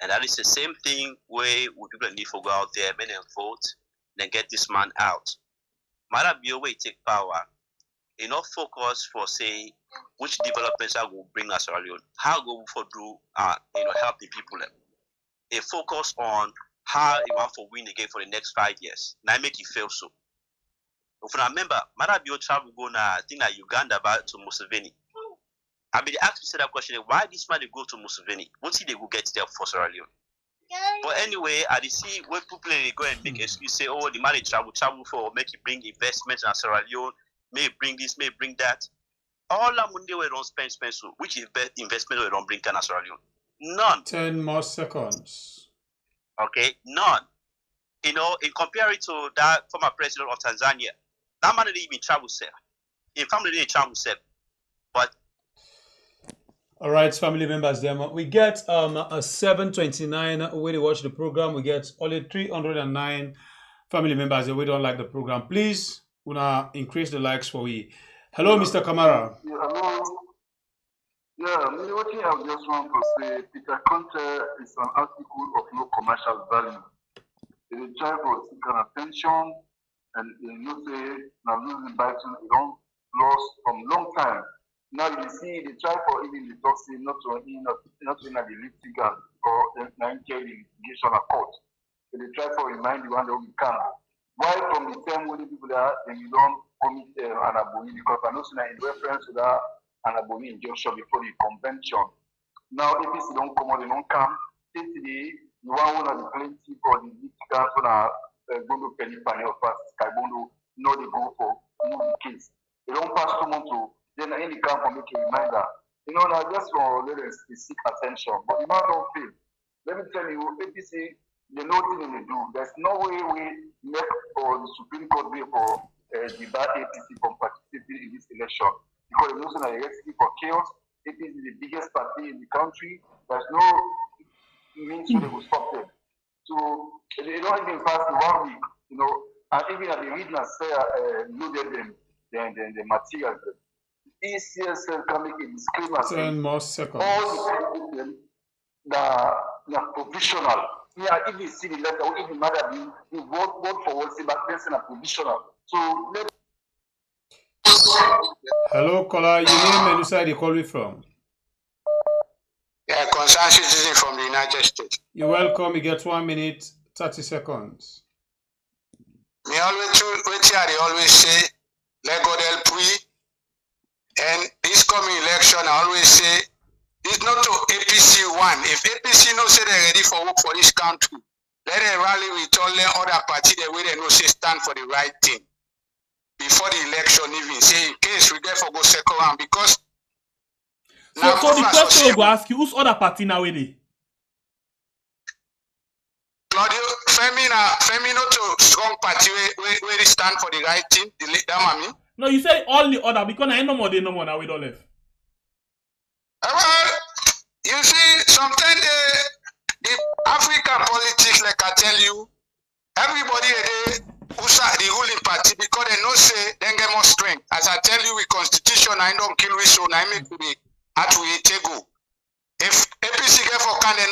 And that is the same thing where people need to go out there, men and vote, then get this man out. Matter be a way take power. You know, focus for say which developments I will bring us early on. How go for do help the people them. They focus on how you want to win again for the next 5 years. Now make it feel so. If I remember, Matter be travel go now, I think at Uganda back to Museveni. I mean, they asked me that question, why this man they go to Museveni? What's he they go get there for Sierra Leone? But anyway, I see when people they go and make excuse, say, oh, the man travel for, make it bring investments in Sierra Leone, may bring this, may bring that. All that money we don't spend, so which investment we don't bring to Sierra Leone? None. 10 more seconds. Okay, none. You know, in comparing to that former president of Tanzania, that man didn't even travel, sir. In family, they didn't travel, sir. But All right, family members, them we get a 729 when they watch the program. We get only 309 family members that we don't like the program. Please, wanna increase the likes for we. Hello, Mr. KAMARA. Yeah, hello. Yeah, me what I just want to say, Peter Conte is an article of no commercial value. It is try for seeking attention, and you know say now losing battle it don't lost from long time. Now you see they try for even the toxin not to not in the litigant or the litigation at court. So they try for remind the one that we can. Why from the same way people are then you don't commit an aboli because I know that in reference to that an aboli injunction before the convention. Now APC don't come on, they don't come. Today the one of the plaintiff or the litigants when are going to penny panel first, Skybondo, no they go for move the case. They don't pass someone to then any camp for make a reminder. You know, now just for let us seek attention. But the man don't fail. Let me tell you, APC, they know what they do. There's no way we make for the Supreme Court way for the bad APC from participating in this election. Because they know that they're recipe for chaos. APC is the biggest party in the country. There's no means where they will stop them. So they don't even pass the 1 week, you know, and even at the regional fair, loaded them, the materials. ECSL can make a disclaimer 10 more seconds. all the people that are provisional. Yeah, if you see the letter, or if the matter be, you vote for what's about person are provisional. So let. Hello, caller. Your name and where you call me from? Yeah, concerned citizen from the United States. You're welcome. You get 1 minute, 30 seconds. Me always they always say, let God help we. And this coming election, I always say, it's not to APC one. If APC no say they're ready for work for this country, let them rally with all the other party the way they no say stand for the right thing. Before the election even, say in case we get for go second round, because so the question I go ask you, who's other party now really? Claudio, Femi not to strong party where they stand for the right thing, that mean? No, you say all the other because I no more now we don't left. Well, you see, sometimes the African politics, like I tell you, everybody who's the ruling party because they know say they get more strength. As I tell you, with constitution, I don't kill we so I make to be at we go. If APC get for can they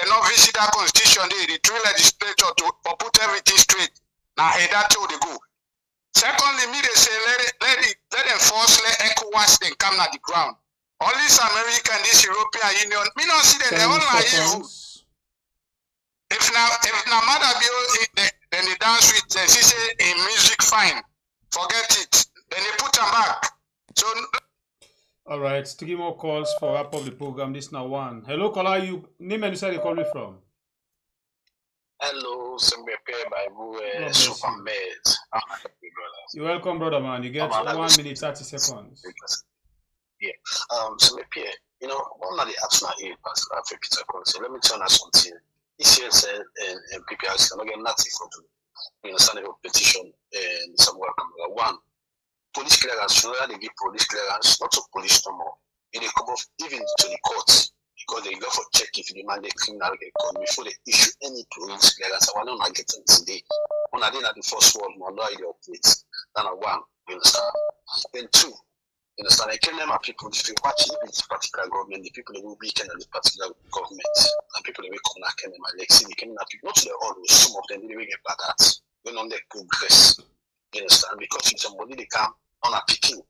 not visit that constitution, the three legislature to put everything straight. Now that's how they go. Secondly, me they say let them force let ECOWAS then come at the ground. All this American, this European Union, me not see them, they all naive. If now mother bill then they dance with them, she say in music fine. Forget it. Then they put them back. So all right, to give more calls for wrap up the program. This now one. Hello, caller. You name and where you call me from? Hello, SLPP, my boy, Superman. You're welcome, brother man. You get 1 minute 30 seconds. Yeah. SLPP, you know, one of the apps now here, Pastor Africa. So let me tell you something. ECSL and PPRs cannot get nothing for you. You understand the petition and SAMURA KAMARA. One, police clearance, you know, they give police clearance, not to police no more. And they come off even to the courts. Because they go for check if the man they criminal record before they issue any police clearance. I want to get them today. When I did at the first world, my lawyer operates. Then I one, you understand? Then two, you understand? I Kenema people, if you watch even this particular government, the people that will be in this particular government, and people that will come to Kenema, like see the Kenema people, not to the always, some of them they will get bad at when on their progress. You understand? Because if somebody they come on a picking,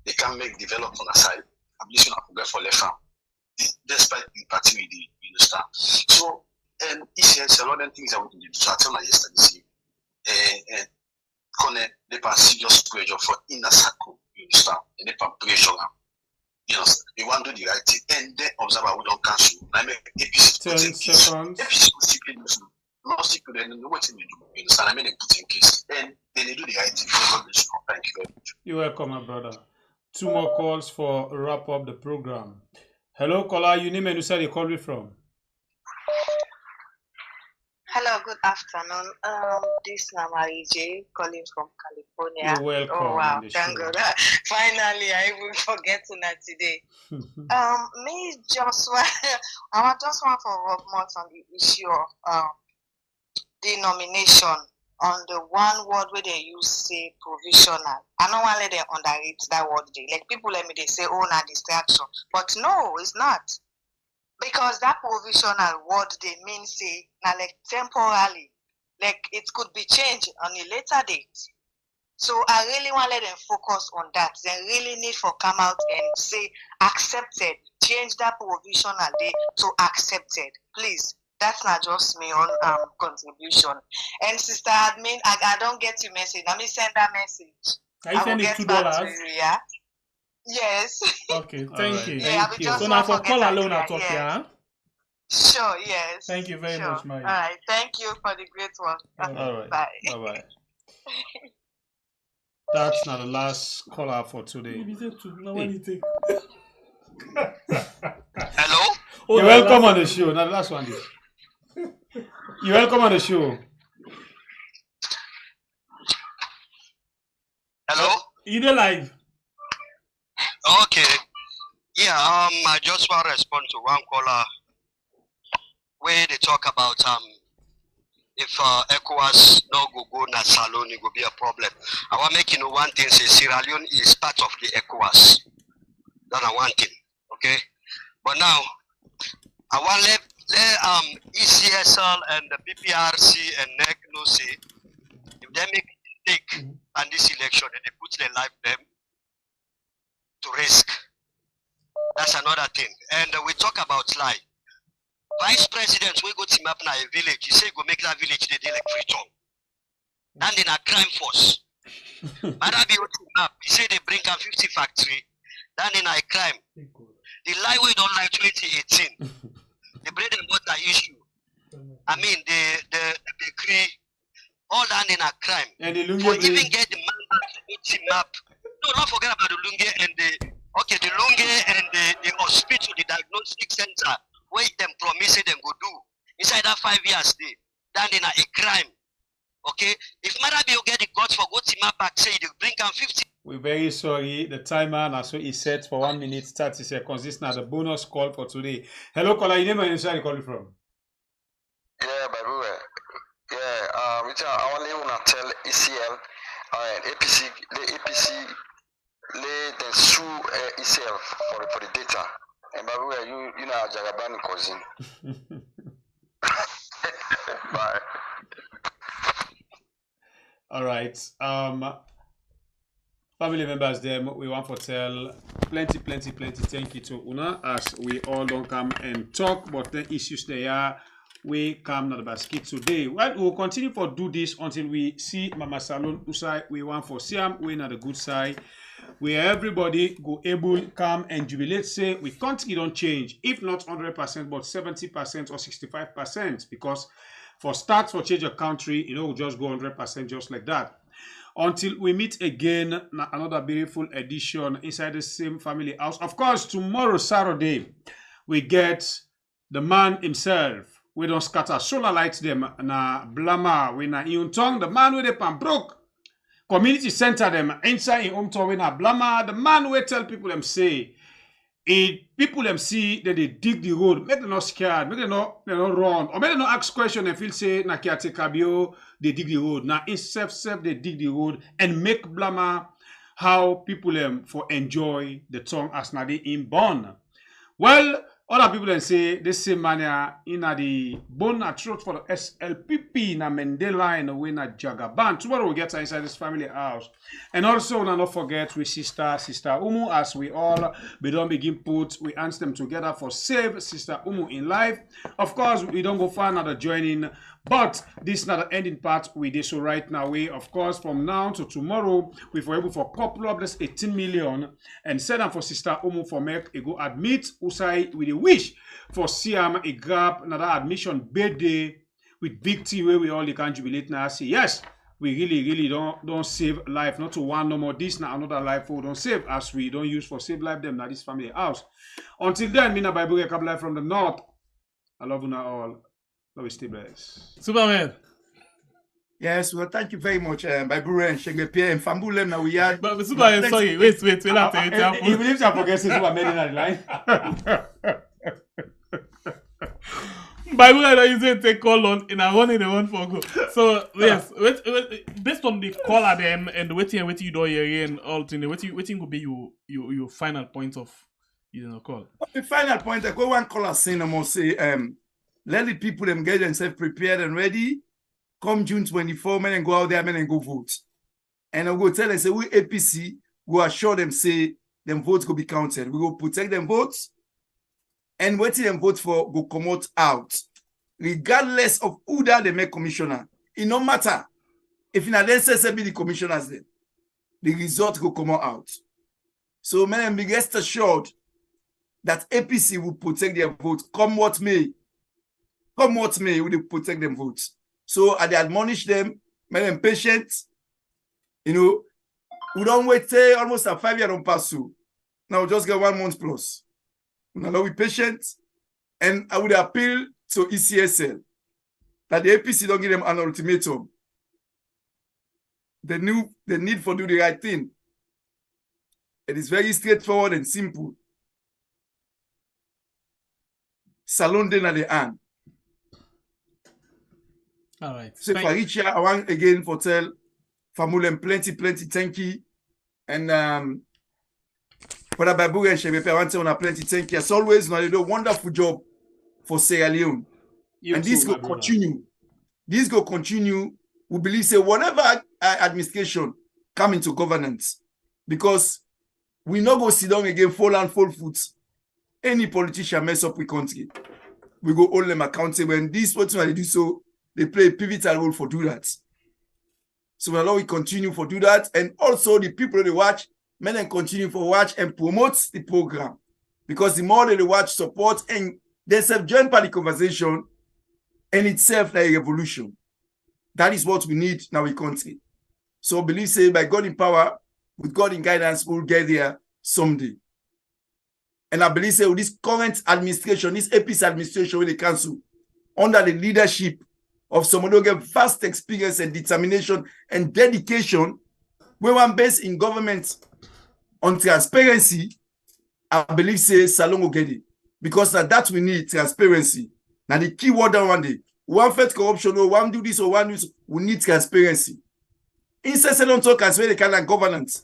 they can make development on a side. I'm just going to progress for left hand. Despite the party we did, you understand? So, ECS, a lot of things I want to do. So I tell my yesterday, connect the serious pressure for inner circle, you understand? And the pressure, you know, we want to do the right thing. And then observe we don't cancel. I make APC 10 seconds. APC no secret, and what they do, you understand? I mean, they put in case. And then they do the right thing. Thank you very much. You're welcome, my brother. 2 more calls for wrap up the program. Hello, caller. You name and where you call me from? Hello, good afternoon. This is J calling from California. You're welcome. Oh wow, on the thank show. God. Finally, I even forget that today. Me just I just want for Rob more on the issue of denomination on the one word where they use say provisional. I don't want to let them underrate that word. Like people let me they say oh na distraction, but no, it's not. Because that provisional word they mean say now like temporarily, like it could be changed on a later date. So I really want to let them focus on that. They really need to come out and say accepted, change that provisional date to accepted. Please, that's not just me on contribution. And sister admin, I don't get your message. Let me send that message. Are you sending $2? Yeah. Yes. Okay, thank you. Yeah, Thank you. So now for call alone I talk, yeah? Sure, yes. Thank you very much, Maya. All right, thank you for the great one. All right. Bye. Bye-bye. That's not the last caller for today. Hello? You're welcome on the show. Now the last one is. You're welcome on the show. Hello? You dey live? Okay. Yeah, I just want to respond to one caller where they talk about if ECOWAS no go na salon, it will be a problem. I want to make you know one thing, say Sierra Leone is part of the ECOWAS. That's one thing, okay? But now, I want to let ECSL and the PPRC and NEC know say, if they make a mistake on this election and they put their life them to risk, that's another thing. And we talk about lie. Vice President, we go team up now a village. He say go make that village the day like freedom. And in a crime force. Marabi team up. He say they bring a 50 factory. Then in a crime. The lie we don't like 2018. The bread and butter issue. I mean the bakery. All that in a crime. And the for even get the man to team up. No, don't forget about the Lunge and the Lunge and the hospital, the diagnostic center. Wait them promise them go do inside that 5 years day, then in a crime. Okay, if Marabi will get the guts for go team up back, say they bring them 50. We're very sorry. The timer now so is set for 1 minute 30 seconds. This is now the bonus call for today. Hello, caller. You name and inside calling from. Yeah, Babu. Yeah, I only want to tell ECL and APC, the APC, they sue ECL for the data. And Babu, you know Jagaban cousin. Bye. All right. Family members, them we want to tell plenty thank you to Una as we all don't come and talk, but the issues they are we come not the basket today. Well, we'll continue for do this until we see Mama Salon Usai. We want for Siam, we not the good side. Where everybody go able come and jubilate, say we country don't change, if not 100%, but 70% or 65%, because for start for change a country, we'll just go 100% just like that. Until we meet again, another beautiful edition inside the same family house. Of course, tomorrow, Saturday, we get the man himself. We don't scatter solar lights them na Gblama, we na Iuntong, the man with the pan broke. Community center them inside in hometown when Gblama, the man will tell people them say, people them see that they dig the road, make them not scared, make them not run, or make them not ask question and feel say na caretaker bio, they dig the road. Now in self they dig the road and make Gblama how people them for enjoy the tongue as na they in born. Well, other people then say this same manner in the bone throat for the SLPP na Mandela and away na Jagaban. Tomorrow we get inside this family house. And also not forget with sister Umu as we all we don't begin put we answer them together for save sister Umu in life. Of course we don't go far another joining. But this is not the ending part we did so right now. We of course from now to tomorrow we were able for couple of this 18 million and send them for sister Umu for make a go admit Usai with a wish for Siam a grab another admission birthday with big T where we all can jubilate now. See yes, we really don't save life not to one no more this now another life for don't save as we don't use for save life them now this family house. Until then, Mina Bible Kabla from the north. I love you now all. we stay blessed. Superman. Yes, well, thank you very much, Bible and Shengepie and Fambulem. Now we are. But Superman, sorry, wait. He believes I forget Superman in the line. Bible and I take call on in a one for go. So yes, wait, based on the call at them and waiting you do here and all thing, waiting will be your final point of call. The final point, I go one caller saying I must say, let the people them get themselves prepared and ready. Come June 24, men and go out there, men and go vote. And I'll go tell them, say, we APC, go assure them, say, them votes go be counted. We go protect them votes, and waiting them vote for go come out. Regardless of who that they make commissioner. It no matter. If in a SLPP be the commissioners then, the result go come out. So, men be rest assured that APC will protect their votes. Come what may, we will protect them votes. So I admonish them, make them patient. We don't wait almost a 5 year on pass through. Now just get 1 month plus. Now we patient, and I would appeal to ECSL that the APC don't give them an ultimatum. They need for do the right thing. It is very straightforward and simple. Salon den at the end. All right. So for each year, I want again for tell Famulem plenty thank you. And for the Babu and Shebepe, I want to say plenty thank you. As always, they do a wonderful job for Sierra Leone. And this will continue. This will continue. We believe say whatever administration come into governance, because we not go sit down again, fall and fall foot. Any politician mess up with country, we go hold them accountable. And this what they do so. They play a pivotal role for do that. So now we continue for do that. And also the people they watch, men and continue for watch and promote the program. Because the more they watch, support, and they self join by the conversation, and itself like a revolution. That is what we need now in country. So believe say by God in power, with God in guidance, we'll get there someday. And I believe say with this current administration, this APC administration with the council, under the leadership of someone who get vast experience and determination and dedication, we want based in government on transparency, I believe say Salon will get it. Because now that we need transparency. Now the key word on one day, one fight corruption or one do this or one do this, we need transparency. Instead don't talk as well they can governance.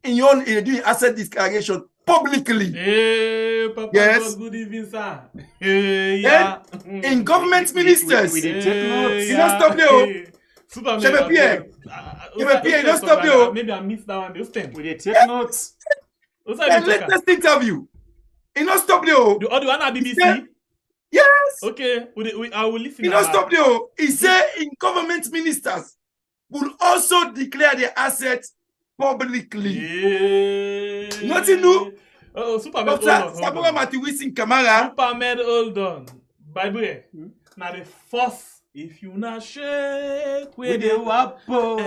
In your own doing asset declaration publicly. Hey, Papa, yes. Good evening, sir. Hey, yeah. In government ministers. We did take notes. You don't stop there. Superman. You don't stop there. Maybe I missed that one. We did take notes. The latest interview. You don't stop there. The other one at BBC? Yes. Okay. I will listen. You don't stop there. He said in government ministers will also declare their assets publicly. Yeah. Nothing new. Oh, Superman. SAMURA Matiwisi KAMARA. Superman, hold on. By the way, now the first, if you not shake with the wapo,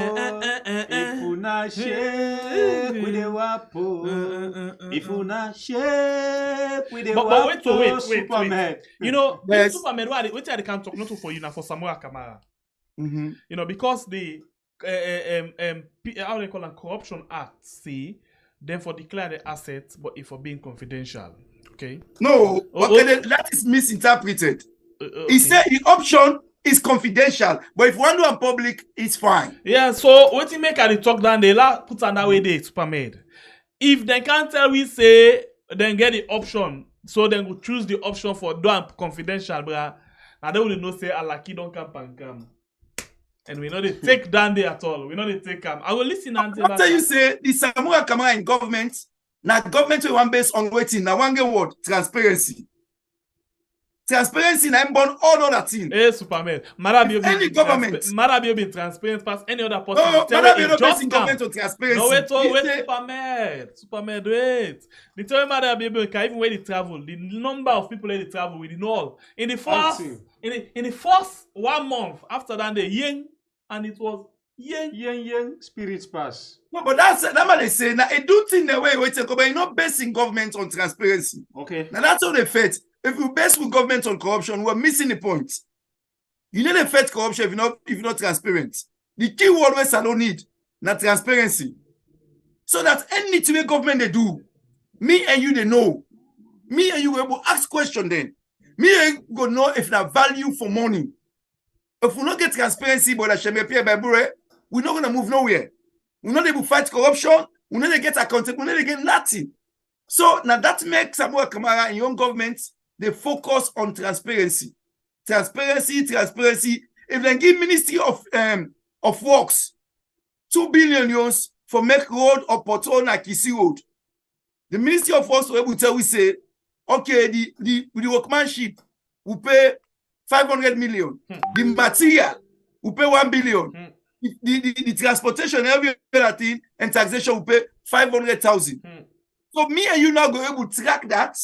if you not shake with the wapo, if you not shake with the wapo, but wait. Superman. You know, yes. Superman, wait till I can talk not for you now for SAMURA KAMARA. You know, because the how they call it, Corruption Act say then for declare the assets, but if for being confidential. Okay. No, that is misinterpreted. Okay. He said the option is confidential, but if one do in public, it's fine. Yeah, so what you make at the talk down, they put another way there, Superman. If they can't tell we say, then get the option, so then we choose the option for do confidential, bruh. Now they will not say Alaki don't come. And we know they take down there at all. We know they take I will listen and after you say the SAMURA KAMARA in government, now government will one based on waiting. Now one get word transparency. Transparency now born all other things. Hey, Superman. Any government. Marabio being transparent past any other person. No, Marabio not based in government on transparency. No, wait, Superman, wait. The time Marabio can even where they travel, the number of people where they travel, we know all. In the first 1 month after that, they yen. And it was yen spirits pass. No, but that's what they say. Now, a do thing the way we take over, you're not basing government on transparency. Okay. Now, that's how they fit. If you base with government on corruption, we're missing the point. You need to fight corruption if you're not transparent. The key word we Salon need, not transparency. So that anything government they do, me and you they know. Me and you will ask question then. Me and you go know if that value for money. If we not get transparency, but we're not gonna move nowhere. We're not able to fight corruption. We're not gonna get accountable. We're not gonna get nothing. So now that makes SAMURA KAMARA and young governments they focus on transparency. Transparency. If they give Ministry of Works 2 billion euros for make road or Porto na Kisi Road, the Ministry of Works will able to tell we say, okay, the workmanship will pay 500 million. The material will pay 1 billion. The transportation, every other thing, and taxation will pay 500,000. So me and you now go able to track that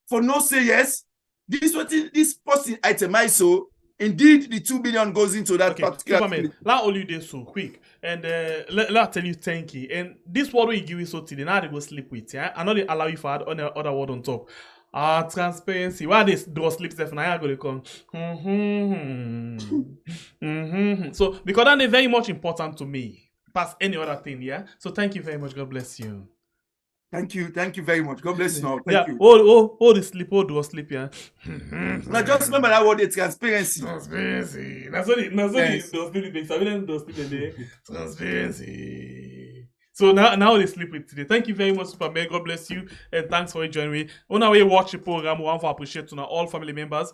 for no say yes. This person itemized, so indeed the 2 billion goes into that particular thing. Let all you do so quick. And let tell you thank you. And this word we give you so today, now they go sleep with. Yeah? I know they allow you for other word on top. Transparency. Why they draw sleep stuff and I go to come. So because that is very much important to me. Past any other thing, yeah. So thank you very much. God bless you. Thank you very much. God bless you all. Thank you. Hold the sleep, hold the sleep, yeah. Now just remember that word, transparency. Transparency. That's what Transparency. So now they sleep with today. Thank you very much, Superman. God bless you, and thanks for joining me. On our way, watch the program. We want to appreciate to all family members.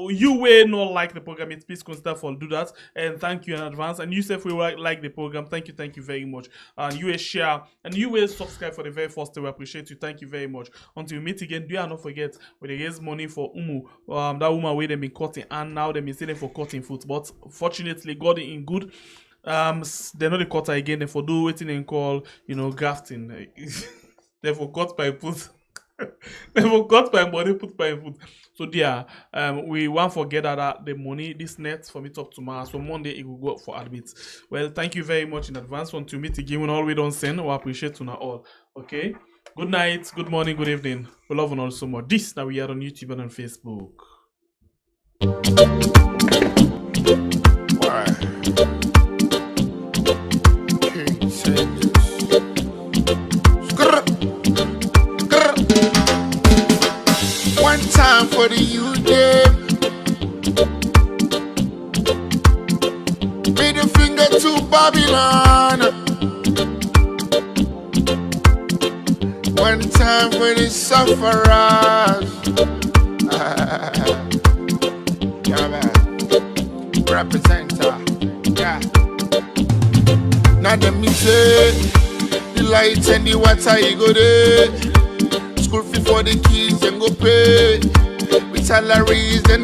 You will not like the program, please consider for do that, and thank you in advance. And you say if we like the program, thank you very much. And you will share and you will subscribe for the very first time. We appreciate you. Thank you very much. Until we meet again, do not forget we raise money for Umu. That woman where they been cutting and now they been selling for cutting foot. But fortunately, God in good. They're not the cutter again. They for do waiting and call, grafting. They forgot by put. They forgot by money put by foot. So there, we won't forget that the money this net for me talk tomorrow. So Monday it will go up for admit. Well, thank you very much in advance. Until meet again when all we don't send. We appreciate you all. Okay. Good night. Good morning. Good evening. We love you all so much. This now we are on YouTube and on Facebook. One time for the youth, middle finger to Babylon. One time for the sufferers. Representer, yeah. Now let me say, the light and the water you go there. School fee for the kids and go pay with salaries and